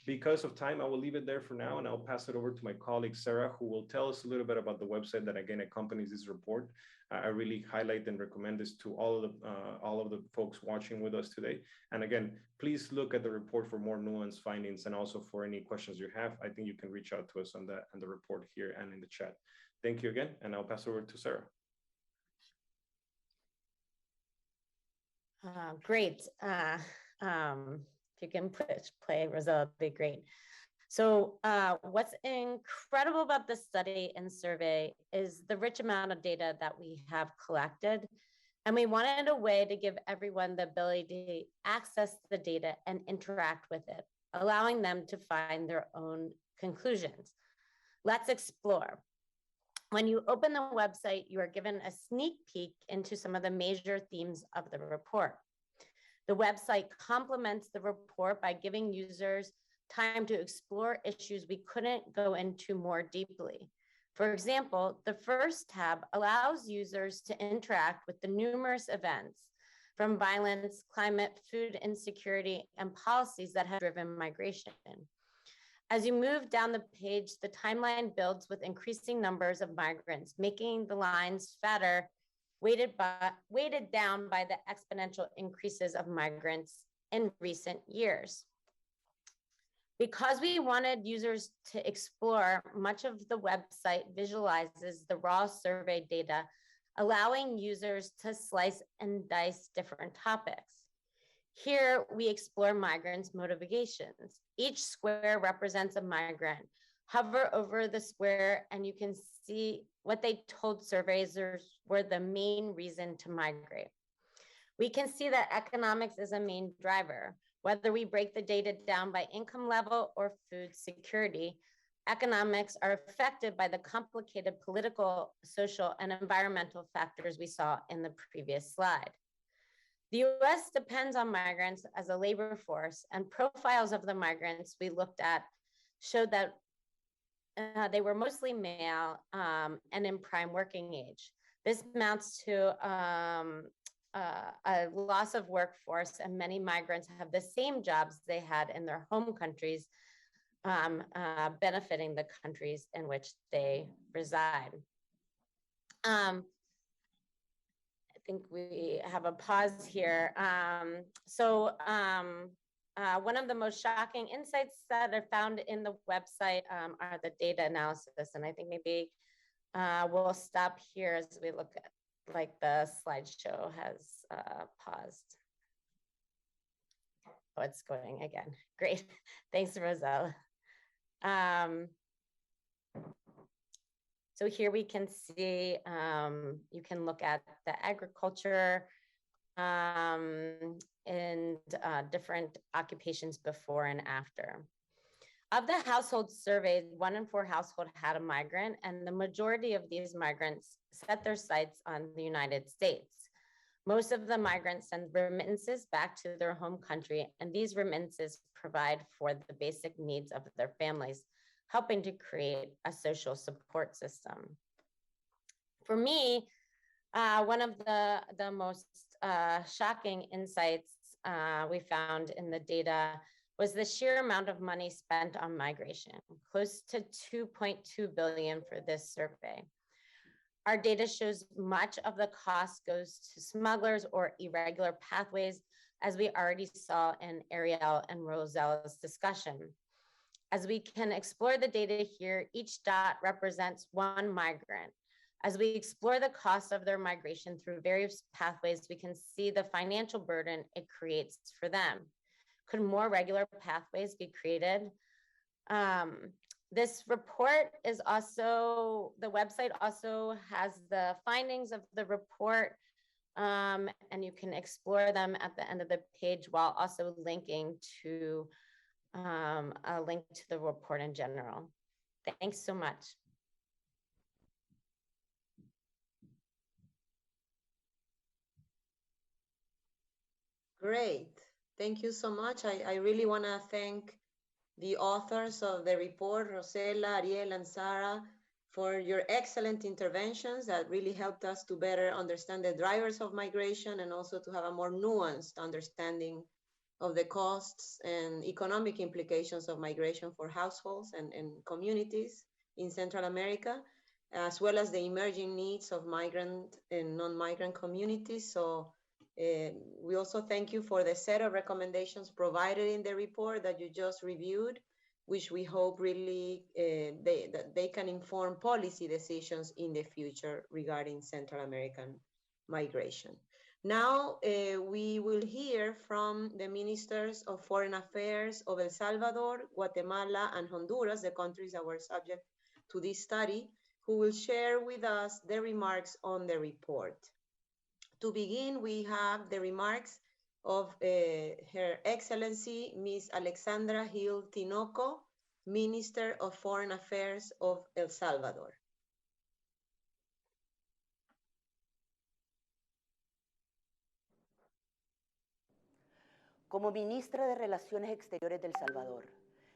S5: Because of time, I will leave it there for now, and I'll pass it over to my colleague, Sarah, who will tell us a little bit about the website that, again, accompanies this report. I really highlight and recommend this to all of the folks watching with us today. And again, please look at the report for more nuanced findings, and also for any questions you have. I think you can reach out to us on that and the report here and in the chat. Thank you again, and I'll pass over to Sarah.
S7: Great. If you can play, Rosella, it'd be great. So what's incredible about this study and survey is the rich amount of data that we have collected. And we wanted a way to give everyone the ability to access the data and interact with it, allowing them to find their own conclusions. Let's explore. When you open the website, you are given a sneak peek into some of the major themes of the report. The website complements the report by giving users time to explore issues we couldn't go into more deeply. For example, the first tab allows users to interact with the numerous events from violence, climate, food insecurity, and policies that have driven migration. As you move down the page, the timeline builds with increasing numbers of migrants, making the lines fatter, weighted down by the exponential increases of migrants in recent years. Because we wanted users to explore, much of the website visualizes the raw survey data, allowing users to slice and dice different topics. Here, we explore migrants' motivations. Each square represents a migrant. Hover over the square and you can see what they told surveyors were the main reason to migrate. We can see that economics is a main driver. Whether we break the data down by income level or food security, economics are affected by the complicated political, social, and environmental factors we saw in the previous slide. The US depends on migrants as a labor force, and profiles of the migrants we looked at showed that they were mostly male and in prime working age. This amounts to a loss of workforce, and many migrants have the same jobs they had in their home countries, benefiting the countries in which they reside. I think we have a pause here. One of the most shocking insights that are found in the website are the data analysis. And I think maybe we'll stop here as we look like the slideshow has paused. Oh, it's going again. Great. Thanks, Rosella. So here we can see, you can look at the agriculture and different occupations before and after. Of the households surveyed, 1 in 4 households had a migrant, and the majority of these migrants set their sights on the United States. Most of the migrants send remittances back to their home country, and these remittances provide for the basic needs of their families, helping to create a social support system. For me, one of the most shocking insights we found in the data was the sheer amount of money spent on migration, close to $2.2 billion for this survey. Our data shows much of the cost goes to smugglers or irregular pathways, as we already saw in Ariel and Rosella's discussion. As we can explore the data here, each dot represents one migrant. As we explore the cost of their migration through various pathways, we can see the financial burden it creates for them. Could more regular pathways be created? This report is also, the website also has the findings of the report, and you can explore them at the end of the page while also linking to a link to the report in general. Thanks so much.
S1: Great. Thank you so much. I really want to thank the authors of the report, Rosella, Ariel, and Sarah, for your excellent interventions that really helped us to better understand the drivers of migration and also to have a more nuanced understanding of the costs and economic implications of migration for households and communities in Central America, as well as the emerging needs of migrant and non-migrant communities. So we also thank you for the set of recommendations provided in the report that you just reviewed, which we hope really that they can inform policy decisions in the future regarding Central American migration. Now we will hear from the Ministers of Foreign Affairs of El Salvador, Guatemala, and Honduras, the countries that were subject to this study, who will share with us their remarks on the report. To begin, we have the remarks of Her Excellency, Ms. Alexandra Hill Tinoco, Minister of Foreign Affairs of El Salvador.
S8: Como ministra de Relaciones Exteriores de El Salvador,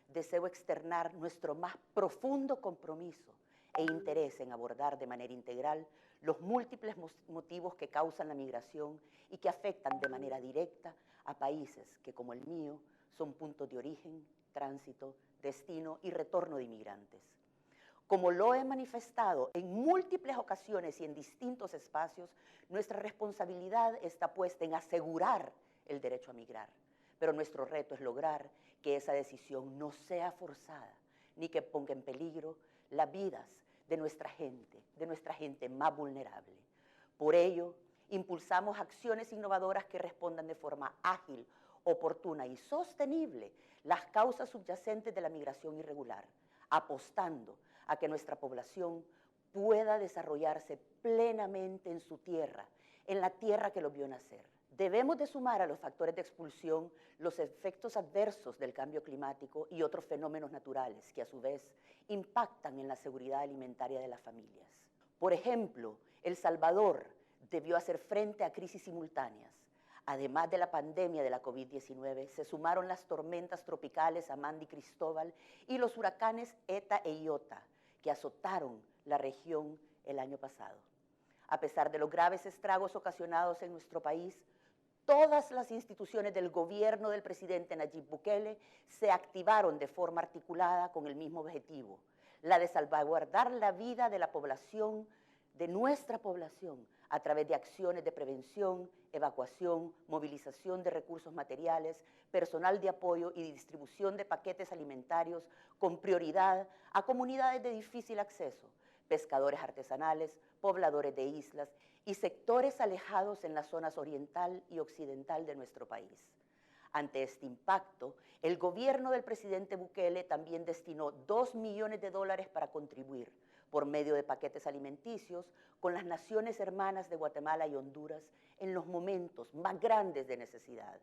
S8: deseo externar nuestro más profundo compromiso e interés en abordar de manera integral los múltiples motivos que causan la migración y que afectan de manera directa a países que, como el mío, son puntos de origen, tránsito, destino y retorno de inmigrantes. Como lo he manifestado en múltiples ocasiones y en distintos espacios, nuestra responsabilidad está puesta en asegurar el derecho a migrar, pero nuestro reto es lograr que esa decisión no sea forzada ni que ponga en peligro las vidas de nuestra gente más vulnerable. Por ello, impulsamos acciones innovadoras que respondan de forma ágil, oportuna y sostenible las causas subyacentes de la migración irregular, apostando a que nuestra población pueda desarrollarse plenamente en su tierra, en la tierra que los vio nacer. Debemos de sumar a los factores de expulsión los efectos adversos del cambio climático y otros fenómenos naturales que a su vez impactan en la seguridad alimentaria de las familias. Por ejemplo, El Salvador debió hacer frente a crisis simultáneas. Además de la pandemia de la COVID-19, se sumaron las tormentas tropicales Amanda y Cristóbal y los huracanes Eta e Iota, que azotaron la región el año pasado. A pesar de los graves estragos ocasionados en nuestro país, todas las instituciones del gobierno del presidente Nayib Bukele se activaron de forma articulada con el mismo objetivo, la de salvaguardar la vida de la población, de nuestra población, a través de acciones de prevención, evacuación, movilización de recursos materiales, personal de apoyo y distribución de paquetes alimentarios con prioridad a comunidades de difícil acceso, pescadores artesanales, pobladores de islas y sectores alejados en las zonas oriental y occidental de nuestro país. Ante este impacto, el gobierno del presidente Bukele también destinó $2 millones para contribuir por medio de paquetes alimenticios con las naciones hermanas de Guatemala y Honduras en los momentos más grandes de necesidad.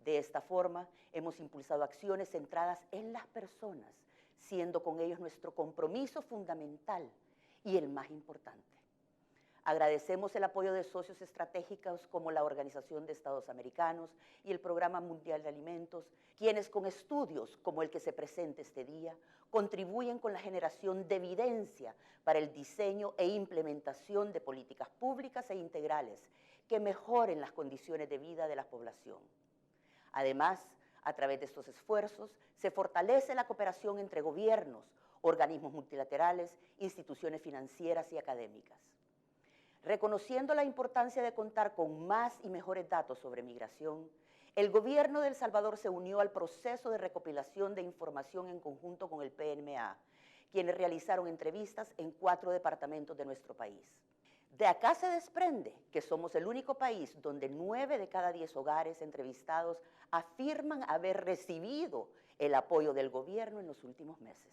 S8: De esta forma, hemos impulsado acciones centradas en las personas, siendo con ellos nuestro compromiso fundamental y el más importante. Agradecemos el apoyo de socios estratégicos como la Organización de Estados Americanos y el Programa Mundial de Alimentos, quienes con estudios como el que se presenta este día, contribuyen con la generación de evidencia para el diseño e implementación de políticas públicas e integrales que mejoren las condiciones de vida de la población. Además, a través de estos esfuerzos, se fortalece la cooperación entre gobiernos, organismos multilaterales, instituciones financieras y académicas. Reconociendo la importancia de contar con más y mejores datos sobre migración, el gobierno de El Salvador se unió al proceso de recopilación de información en conjunto con el PNMA, quienes realizaron entrevistas en 4 departamentos de nuestro país. De acá se desprende que somos el único país donde 9 de cada 10 hogares entrevistados afirman haber recibido el apoyo del gobierno en los últimos meses.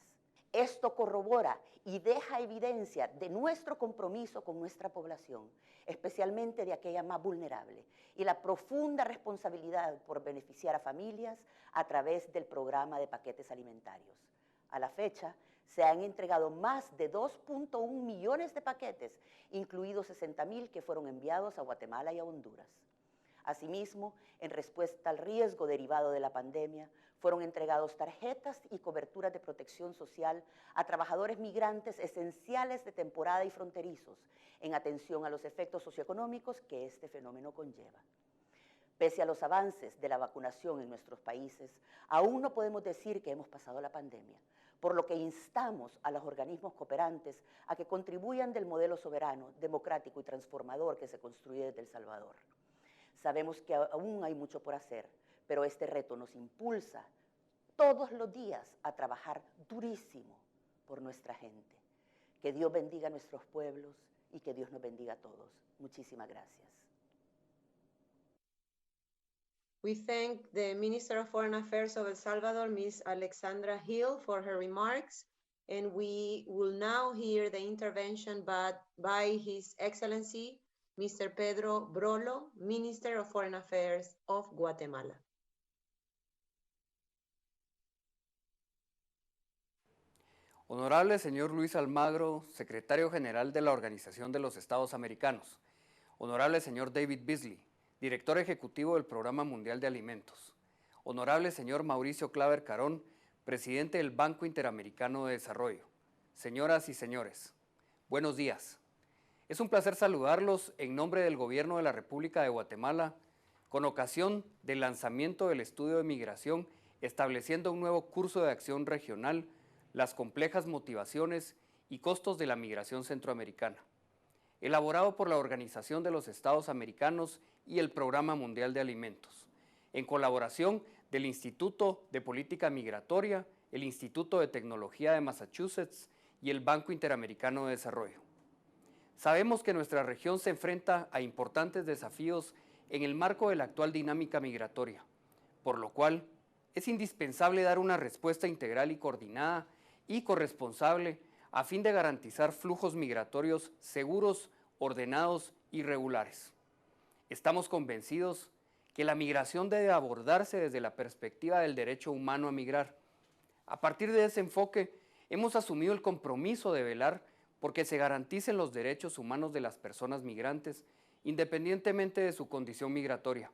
S8: Esto corrobora y deja evidencia de nuestro compromiso con nuestra población, especialmente de aquella más vulnerable, y la profunda responsabilidad por beneficiar a familias a través del programa de paquetes alimentarios. A la fecha, se han entregado más de 2.1 millones de paquetes, incluidos 60,000 que fueron enviados a Guatemala y a Honduras. Asimismo, en respuesta al riesgo derivado de la pandemia, fueron entregados tarjetas y coberturas de protección social a trabajadores migrantes esenciales de temporada y fronterizos, en atención a los efectos socioeconómicos que este fenómeno conlleva. Pese a los avances de la vacunación en nuestros países, aún no podemos decir que hemos pasado la pandemia, por lo que instamos a los organismos cooperantes a que contribuyan del modelo soberano, democrático y transformador que se construye desde El Salvador. Sabemos que aún hay mucho por hacer, pero este reto nos impulsa todos los días a trabajar durísimo por nuestra gente. Que Dios bendiga a nuestros pueblos y que Dios nos bendiga a todos. Muchísimas gracias.
S1: We thank the Minister of Foreign Affairs of El Salvador, Ms. Alexandra Hill, for her remarks, and we will now hear the intervention by His Excellency, Mr. Pedro Brolo, Minister of Foreign Affairs of Guatemala.
S9: Honorable señor Luis Almagro, Secretario General de la Organización de los Estados Americanos. Honorable señor David Beasley, Director Ejecutivo del Programa Mundial de Alimentos. Honorable señor Mauricio Claver Carón, Presidente del Banco Interamericano de Desarrollo. Señoras y señores, buenos días. Es un placer saludarlos en nombre del Gobierno de la República de Guatemala con ocasión del lanzamiento del estudio de migración estableciendo un nuevo curso de acción regional, las complejas motivaciones y costos de la migración centroamericana, elaborado por la Organización de los Estados Americanos y el Programa Mundial de Alimentos, en colaboración del Instituto de Política Migratoria, el Instituto de Tecnología de Massachusetts y el Banco Interamericano de Desarrollo. Sabemos que nuestra región se enfrenta a importantes desafíos en el marco de la actual dinámica migratoria, por lo cual es indispensable dar una respuesta integral y coordinada y corresponsable a fin de garantizar flujos migratorios seguros, ordenados y regulares. Estamos convencidos que la migración debe abordarse desde la perspectiva del derecho humano a migrar. A partir de ese enfoque, hemos asumido el compromiso de velar porque se garanticen los derechos humanos de las personas migrantes, independientemente de su condición migratoria,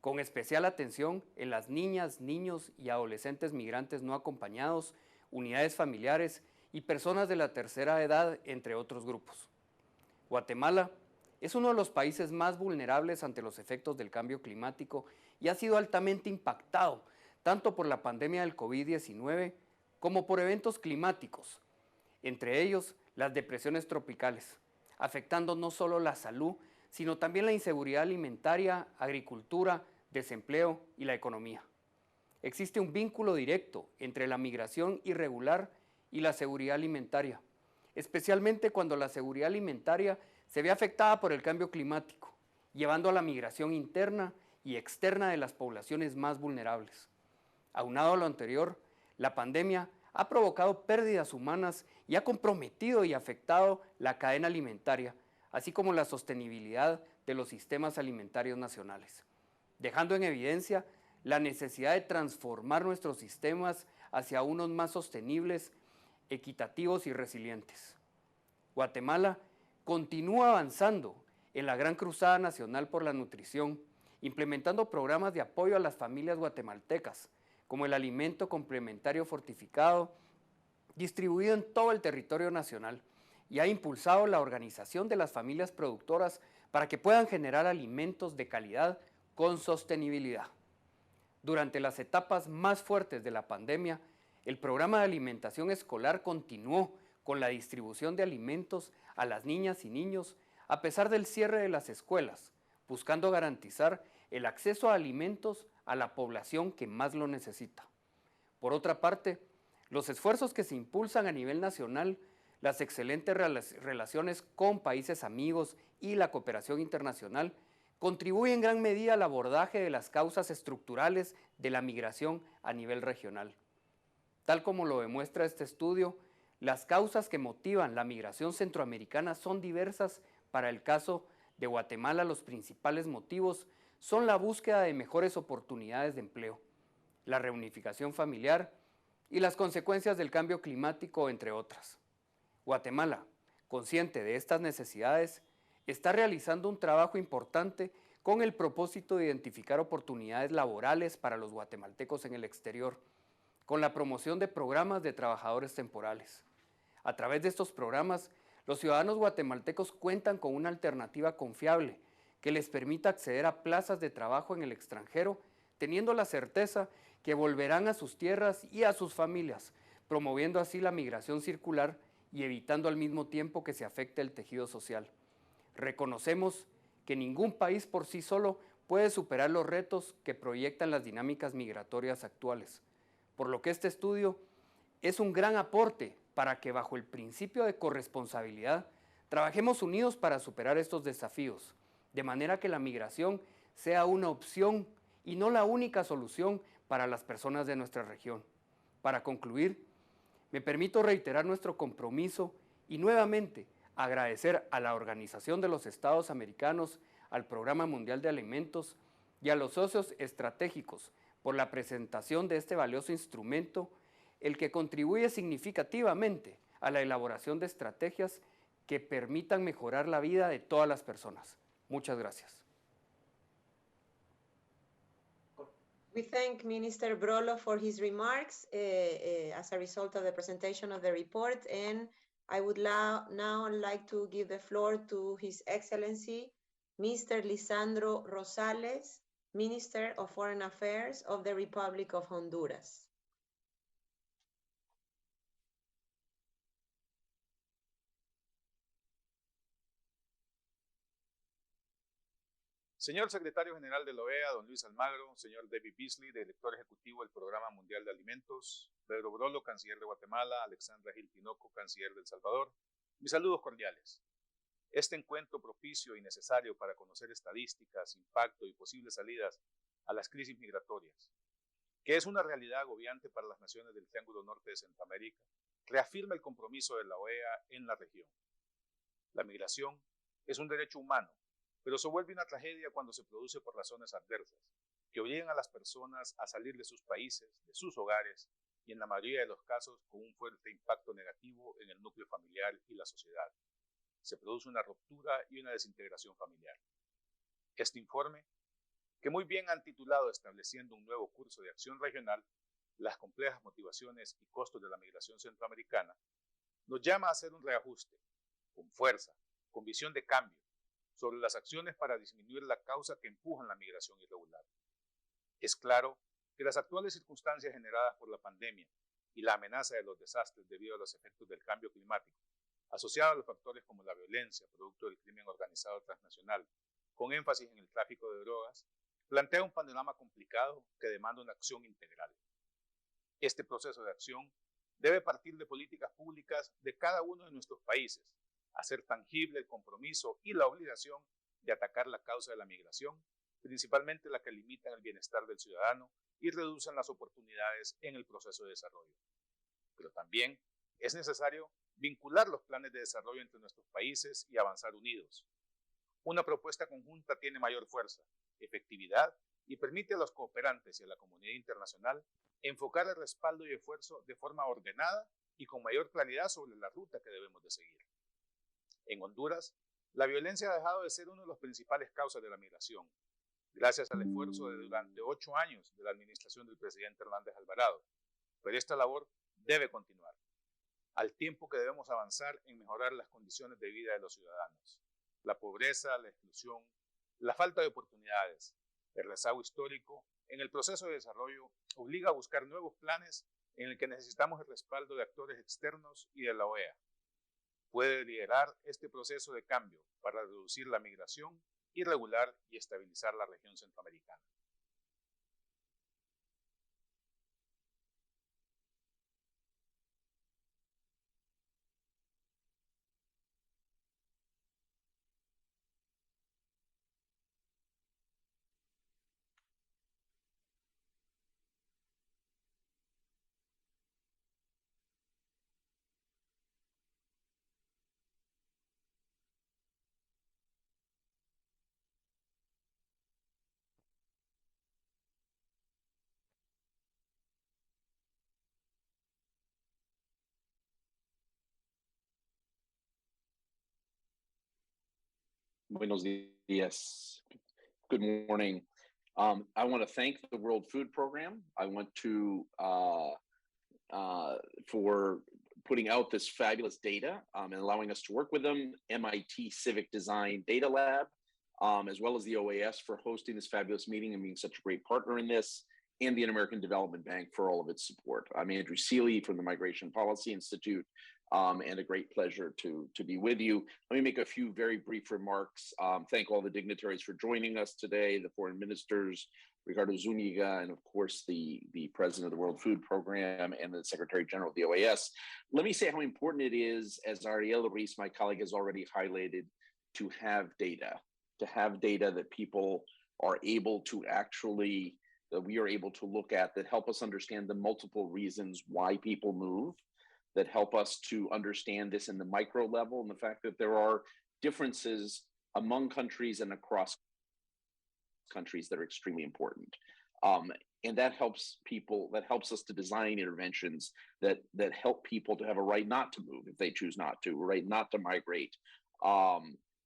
S9: con especial atención en las niñas, niños y adolescentes migrantes no acompañados, unidades familiares y personas de la tercera edad, entre otros grupos. Guatemala es uno de los países más vulnerables ante los efectos del cambio climático y ha sido altamente impactado tanto por la pandemia del COVID-19 como por eventos climáticos, entre ellos las depresiones tropicales, afectando no solo la salud, sino también la inseguridad alimentaria, agricultura, desempleo y la economía. Existe un vínculo directo entre la migración irregular y la seguridad alimentaria, especialmente cuando la seguridad alimentaria se ve afectada por el cambio climático, llevando a la migración interna y externa de las poblaciones más vulnerables. Aunado a lo anterior, la pandemia ha provocado pérdidas humanas y ha comprometido y afectado la cadena alimentaria, así como la sostenibilidad de los sistemas alimentarios nacionales, dejando en evidencia la necesidad de transformar nuestros sistemas hacia unos más sostenibles, equitativos y resilientes. Guatemala continúa avanzando en la gran cruzada nacional por la nutrición, implementando programas de apoyo a las familias guatemaltecas, como el alimento complementario fortificado, distribuido en todo el territorio nacional, y ha impulsado la organización de las familias productoras para que puedan generar alimentos de calidad con sostenibilidad. Durante las etapas más fuertes de la pandemia, el programa de alimentación escolar continuó con la distribución de alimentos a las niñas y niños a pesar del cierre de las escuelas, buscando garantizar el acceso a alimentos a la población que más lo necesita. Por otra parte, los esfuerzos que se impulsan a nivel nacional, las excelentes relaciones con países amigos y la cooperación internacional contribuyen en gran medida al abordaje de las causas estructurales de la migración a nivel regional. Tal como lo demuestra este estudio, las causas que motivan la migración centroamericana son diversas. Para el caso de Guatemala, los principales motivos son la búsqueda de mejores oportunidades de empleo, la reunificación familiar y las consecuencias del cambio climático, entre otras. Guatemala, consciente de estas necesidades, está realizando un trabajo importante con el propósito de identificar oportunidades laborales para los guatemaltecos en el exterior, con la promoción de programas de trabajadores temporales. A través de estos programas, los ciudadanos guatemaltecos cuentan con una alternativa confiable que les permita acceder a plazas de trabajo en el extranjero, teniendo la certeza que volverán a sus tierras y a sus familias, promoviendo así la migración circular y evitando al mismo tiempo que se afecte el tejido social. Reconocemos que ningún país por sí solo puede superar los retos que proyectan las dinámicas migratorias actuales, por lo que este estudio es un gran aporte para que, bajo el principio de corresponsabilidad, trabajemos unidos para superar estos desafíos, de manera que la migración sea una opción y no la única solución para las personas de nuestra región. Para concluir, me permito reiterar nuestro compromiso y nuevamente agradecer a la Organización de los Estados Americanos, al Programa Mundial de Alimentos y a los socios estratégicos por la presentación de este valioso instrumento, el que contribuye significativamente a la elaboración de estrategias que permitan mejorar la vida de todas las personas. Muchas gracias.
S1: We thank Minister Brolo for his remarks as a result of the presentation of the report, and I would now like to give the floor to His Excellency, Mr. Lisandro Rosales, Minister of Foreign Affairs of the Republic of Honduras.
S10: Señor Secretario General de la OEA, don Luis Almagro, señor David Beasley, Director Ejecutivo del Programa Mundial de Alimentos, Pedro Brolo, Canciller de Guatemala, Alexandra Gil Tinoco, Canciller de El Salvador, mis saludos cordiales. Este encuentro propicio y necesario para conocer estadísticas, impacto y posibles salidas a las crisis migratorias, que es una realidad agobiante para las naciones del Triángulo Norte de Centroamérica, reafirma el compromiso de la OEA en la región. La migración es un derecho humano, pero se vuelve una tragedia cuando se produce por razones adversas, que obligan a las personas a salir de sus países, de sus hogares, y en la mayoría de los casos con un fuerte impacto negativo en el núcleo familiar y la sociedad. Se produce una ruptura y una desintegración familiar. Este informe, que muy bien han titulado Estableciendo un nuevo curso de acción regional, las complejas motivaciones y costos de la migración centroamericana, nos llama a hacer un reajuste, con fuerza, con visión de cambio, sobre las acciones para disminuir la causa que empujan la migración irregular. Es claro que las actuales circunstancias generadas por la pandemia y la amenaza de los desastres debido a los efectos del cambio climático, asociados a los factores como la violencia, producto del crimen organizado transnacional, con énfasis en el tráfico de drogas, plantea un panorama complicado que demanda una acción integral. Este proceso de acción debe partir de políticas públicas de cada uno de nuestros países, hacer tangible el compromiso y la obligación de atacar la causa de la migración, principalmente la que limitan el bienestar del ciudadano y reducen las oportunidades en el proceso de desarrollo. Pero también es necesario vincular los planes de desarrollo entre nuestros países y avanzar unidos. Una propuesta conjunta tiene mayor fuerza, efectividad y permite a los cooperantes y a la comunidad internacional enfocar el respaldo y esfuerzo de forma ordenada y con mayor claridad sobre la ruta que debemos de seguir. En Honduras, la violencia ha dejado de ser una de las principales causas de la migración, gracias al esfuerzo de durante 8 años de la administración del presidente Hernández Alvarado. Pero esta labor debe continuar, al tiempo que debemos avanzar en mejorar las condiciones de vida de los ciudadanos. La pobreza, la exclusión, la falta de oportunidades, el rezago histórico en el proceso de desarrollo obliga a buscar nuevos planes en el que necesitamos el respaldo de actores externos y de la OEA. Puede liderar este proceso de cambio para reducir la migración y regular y estabilizar la región centroamericana.
S11: Buenos días. Good morning. I want to thank the World Food Program. I want to for putting out this fabulous data and allowing us to work with them. MIT Civic Design Data Lab, as well as the OAS for hosting this fabulous meeting and being such a great partner in this, and the American Development Bank for all of its support. I'm Andrew Seeley from the Migration Policy Institute, and a great pleasure to be with you. Let me make a few very brief remarks. Thank all the dignitaries for joining us today, the foreign ministers, Ricardo Zuniga, and of course, the president of the World Food Program and the Secretary General of the OAS. Let me say how important it is, as Ariel Ruiz, my colleague, has already highlighted, to have data that people are able to actually, that we are able to look at, that help us understand the multiple reasons why people move, that help us to understand this in the micro level, and the fact that there are differences among countries and across countries that are extremely important. And that helps people, that helps us to design interventions that help people to have a right not to move if they choose not to, a right not to migrate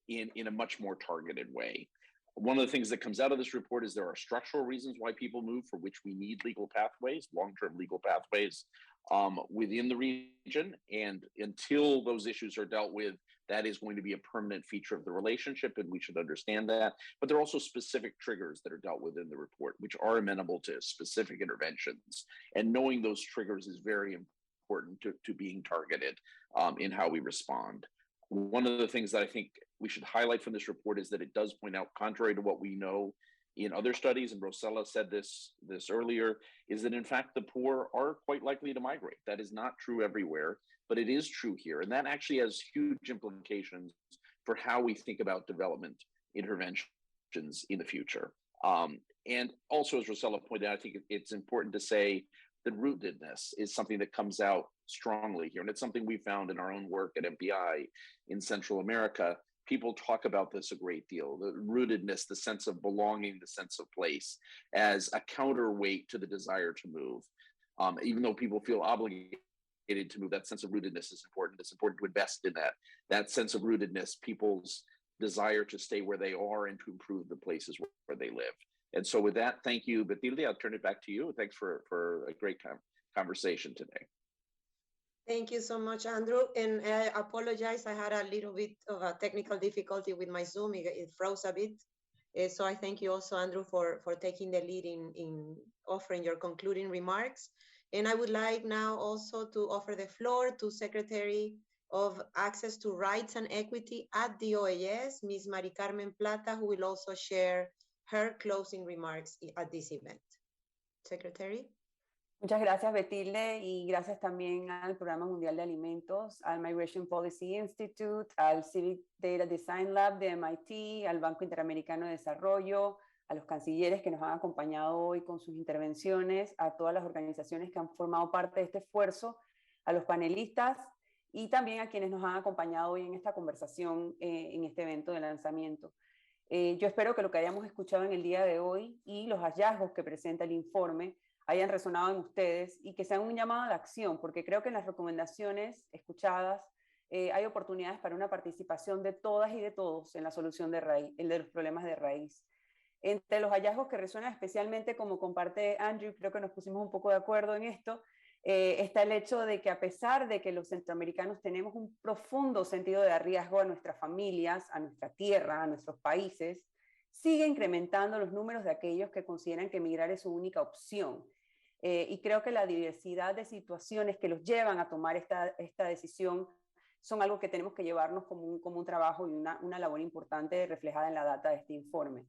S11: in a much more targeted way. One of the things that comes out of this report is there are structural reasons why people move, for which we need legal pathways, long-term legal pathways within the region. And until those issues are dealt with, that is going to be a permanent feature of the relationship, and we should understand that. But there are also specific triggers that are dealt with in the report, which are amenable to specific interventions. And knowing those triggers is very important to being targeted in how we respond. One of the things that I think we should highlight from this report is that it does point out, contrary to what we know in other studies, and Rosella said this earlier, is that in fact the poor are quite likely to migrate. That is not true everywhere, but it is true here. And that actually has huge implications for how we think about development interventions in the future. And also, as Rosella pointed out, I think it's important to say that rootedness is something that comes out strongly here. And it's something we found in our own work at MPI in Central America. People talk about this a great deal, the rootedness, the sense of belonging, the sense of place, as a counterweight to the desire to move. Even though people feel obligated to move, that sense of rootedness is important. It's important to invest in that sense of rootedness, people's desire to stay where they are and to improve the places where they live. And so with that, thank you, Beasley. I'll turn it back to you. Thanks for a great conversation today.
S1: Thank you so much, Andrew. And I apologize, I had a little bit of a technical difficulty with my Zoom. It froze a bit. So I thank you also, Andrew, for taking the lead in offering your concluding remarks. And I would like now also to offer the floor to Secretary of Access to Rights and Equity at the OAS, Ms. Mari Carmen Plata, who will also share her closing remarks at this event. Secretary?
S12: Muchas gracias, Betilde, y gracias también al Programa Mundial de Alimentos, al Migration Policy Institute, al Civic Data Design Lab de MIT, al Banco Interamericano de Desarrollo, a los cancilleres que nos han acompañado hoy con sus intervenciones, a todas las organizaciones que han formado parte de este esfuerzo, a los panelistas y también a quienes nos han acompañado hoy en esta conversación, en este evento de lanzamiento. Yo espero que lo que hayamos escuchado en el día de hoy y los hallazgos que presenta el informe hayan resonado en ustedes y que sean un llamado a la acción, porque creo que en las recomendaciones escuchadas hay oportunidades para una participación de todas y de todos en la solución de raíz, de los problemas de raíz. Entre los hallazgos que resuenan especialmente, como comparte Andrew, creo que nos pusimos un poco de acuerdo en esto, está el hecho de que a pesar de que los centroamericanos tenemos un profundo sentido de riesgo a nuestras familias, a nuestra tierra, a nuestros países, sigue incrementando los números de aquellos que consideran que emigrar es su única opción. Y creo que la diversidad de situaciones que los llevan a tomar esta decisión son algo que tenemos que llevarnos como un trabajo y una labor importante reflejada en la data de este informe.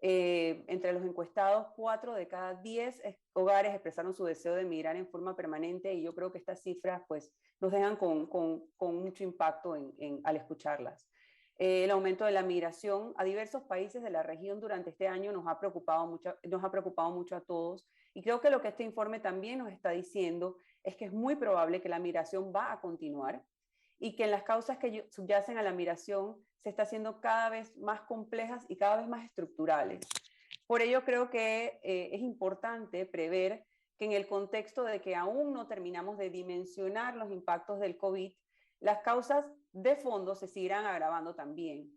S12: Entre los encuestados, 4 de cada 10 hogares expresaron su deseo de emigrar en forma permanente, y yo creo que estas cifras pues, nos dejan con mucho impacto al escucharlas. El aumento de la migración a diversos países de la región durante este año nos ha preocupado mucho a todos, y creo que lo que este informe también nos está diciendo es que es muy probable que la migración va a continuar y que en las causas que subyacen a la migración se está haciendo cada vez más complejas y cada vez más estructurales. Por ello creo que es importante prever que en el contexto de que aún no terminamos de dimensionar los impactos del COVID, las causas de fondo se seguirán agravando también.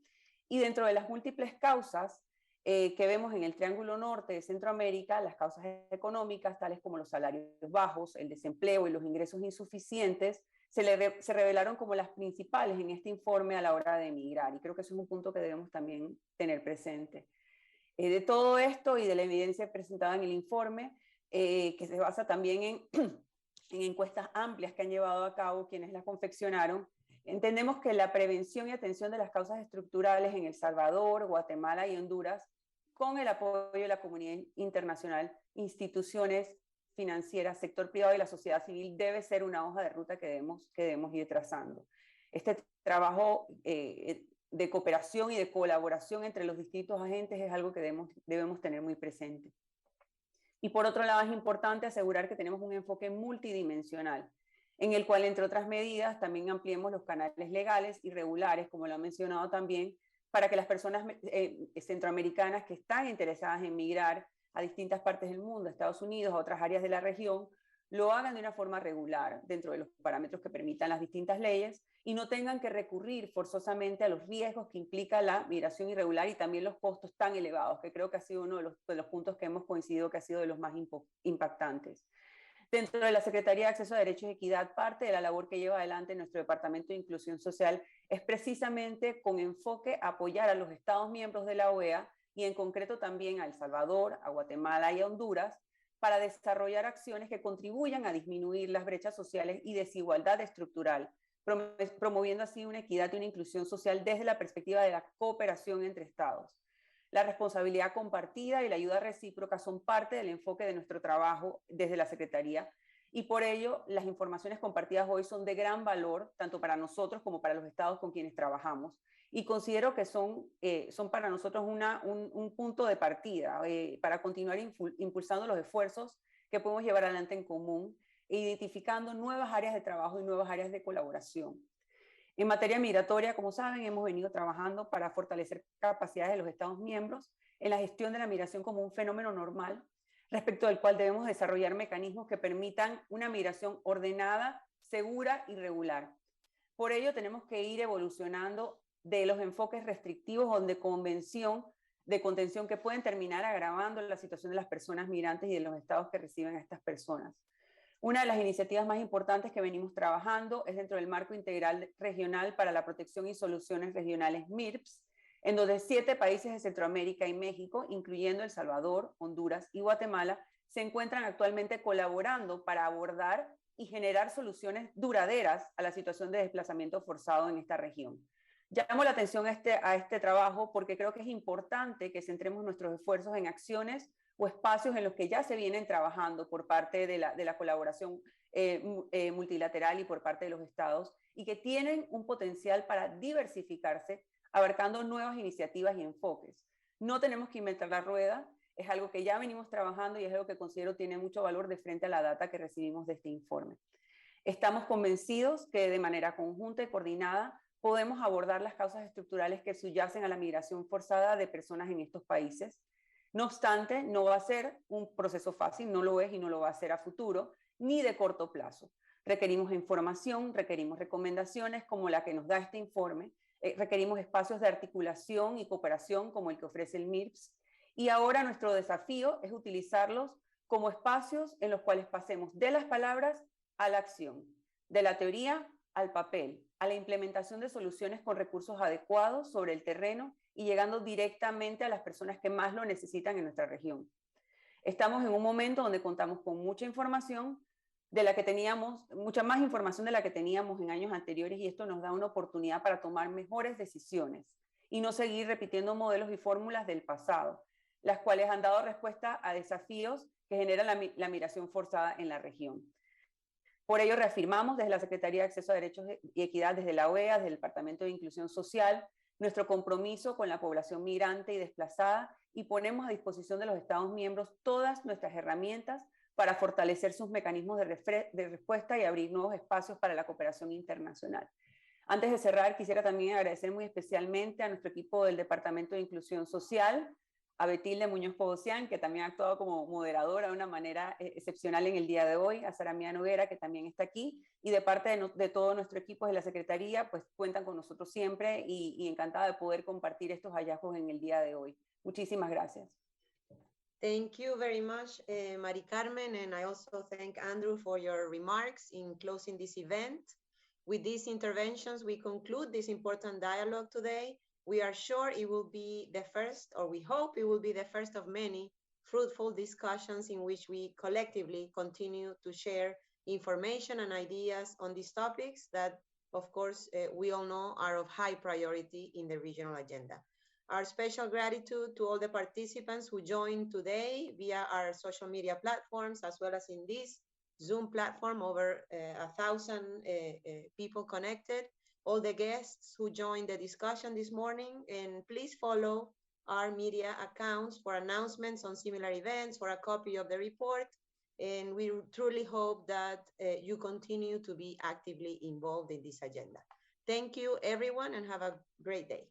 S12: Y dentro de las múltiples causas que vemos en el Triángulo Norte de Centroamérica, las causas económicas, tales como los salarios bajos, el desempleo y los ingresos insuficientes, se revelaron como las principales en este informe a la hora de emigrar, y creo que eso es un punto que debemos también tener presente. De todo esto y de la evidencia presentada en el informe, que se basa también en encuestas amplias que han llevado a cabo quienes las confeccionaron, entendemos que la prevención y atención de las causas estructurales en El Salvador, Guatemala y Honduras, con el apoyo de la comunidad internacional, instituciones financieras, sector privado y la sociedad civil, debe ser una hoja de ruta que debemos ir trazando. Este trabajo de cooperación y de colaboración entre los distintos agentes es algo que debemos tener muy presente. Y por otro lado, es importante asegurar que tenemos un enfoque multidimensional, en el cual, entre otras medidas, también ampliemos los canales legales y regulares, como lo han mencionado también, para que las personas centroamericanas que están interesadas en migrar a distintas partes del mundo, a Estados Unidos, a otras áreas de la región, lo hagan de una forma regular, dentro de los parámetros que permitan las distintas leyes, y no tengan que recurrir forzosamente a los riesgos que implica la migración irregular y también los costos tan elevados, que creo que ha sido uno de los puntos que hemos coincidido que ha sido de los más impactantes. Dentro de la Secretaría de Acceso a Derechos y Equidad, parte de la labor que lleva adelante nuestro Departamento de Inclusión Social es precisamente con enfoque a apoyar a los Estados miembros de la OEA y en concreto también a El Salvador, a Guatemala y a Honduras, para desarrollar acciones que contribuyan a disminuir las brechas sociales y desigualdad estructural, promoviendo así una equidad y una inclusión social desde la perspectiva de la cooperación entre Estados. La responsabilidad compartida y la ayuda recíproca son parte del enfoque de nuestro trabajo desde la Secretaría, y por ello las informaciones compartidas hoy son de gran valor, tanto para nosotros como para los estados con quienes trabajamos, y considero que son para nosotros un punto de partida para continuar impulsando los esfuerzos que podemos llevar adelante en común, e identificando nuevas áreas de trabajo y nuevas áreas de colaboración. En materia migratoria, como saben, hemos venido trabajando para fortalecer capacidades de los Estados miembros en la gestión de la migración como un fenómeno normal, respecto del cual debemos desarrollar mecanismos que permitan una migración ordenada, segura y regular. Por ello, tenemos que ir evolucionando de los enfoques restrictivos o de contención que pueden terminar agravando la situación de las personas migrantes y de los estados que reciben a estas personas. Una de las iniciativas más importantes que venimos trabajando es dentro del Marco Integral Regional para la Protección y Soluciones Regionales MIRPS, en donde 7 países de Centroamérica y México, incluyendo El Salvador, Honduras y Guatemala, se encuentran actualmente colaborando para abordar y generar soluciones duraderas a la situación de desplazamiento forzado en esta región. Llamo la atención a este trabajo porque creo que es importante que centremos nuestros esfuerzos en acciones o espacios en los que ya se vienen trabajando por parte de la colaboración multilateral y por parte de los estados, y que tienen un potencial para diversificarse, abarcando nuevas iniciativas y enfoques. No tenemos que inventar la rueda, es algo que ya venimos trabajando y es algo que considero tiene mucho valor de frente a la data que recibimos de este informe. Estamos convencidos que de manera conjunta y coordinada podemos abordar las causas estructurales que subyacen a la migración forzada de personas en estos países. No obstante, no va a ser un proceso fácil, no lo es y no lo va a ser a futuro, ni de corto plazo. Requerimos información, requerimos recomendaciones como la que nos da este informe, requerimos espacios de articulación y cooperación como el que ofrece el MIRPS, y ahora nuestro desafío es utilizarlos como espacios en los cuales pasemos de las palabras a la acción, de la teoría al papel, a la implementación de soluciones con recursos adecuados sobre el terreno y llegando directamente a las personas que más lo necesitan en nuestra región. Estamos en un momento donde contamos con mucha información de la que teníamos, mucha más información de la que teníamos en años anteriores, y esto nos da una oportunidad para tomar mejores decisiones y no seguir repitiendo modelos y fórmulas del pasado, las cuales han dado respuesta a desafíos que generan la migración forzada en la región. Por ello, reafirmamos desde la Secretaría de Acceso a Derechos y Equidad, desde la OEA, desde el Departamento de Inclusión Social, nuestro compromiso con la población migrante y desplazada, y ponemos a disposición de los Estados miembros todas nuestras herramientas para fortalecer sus mecanismos de respuesta y abrir nuevos espacios para la cooperación internacional. Antes de cerrar, quisiera también agradecer muy especialmente a nuestro equipo del Departamento de Inclusión Social, a Beasley Muñoz Pogosian, que también ha actuado como moderadora de una manera excepcional en el día de hoy, a Sara Mía Noguera, que también está aquí, y de parte de todo nuestro equipo de la Secretaría, pues cuentan con nosotros siempre y encantada de poder compartir estos hallazgos en el día de hoy. Muchísimas gracias.
S1: Thank you very much, Mari Carmen, and I also thank Andrew for your remarks in closing this event. With these interventions, we conclude this important dialogue today. We are sure it will be the first, or we hope it will be the first of many fruitful discussions in which we collectively continue to share information and ideas on these topics that, of course, we all know are of high priority in the regional agenda. Our special gratitude to all the participants who joined today via our social media platforms, as well as in this Zoom platform, over 1,000 people connected. All the guests who joined the discussion this morning, and please follow our media accounts for announcements on similar events, for a copy of the report, and we truly hope that you continue to be actively involved in this agenda. Thank you, everyone, and have a great day.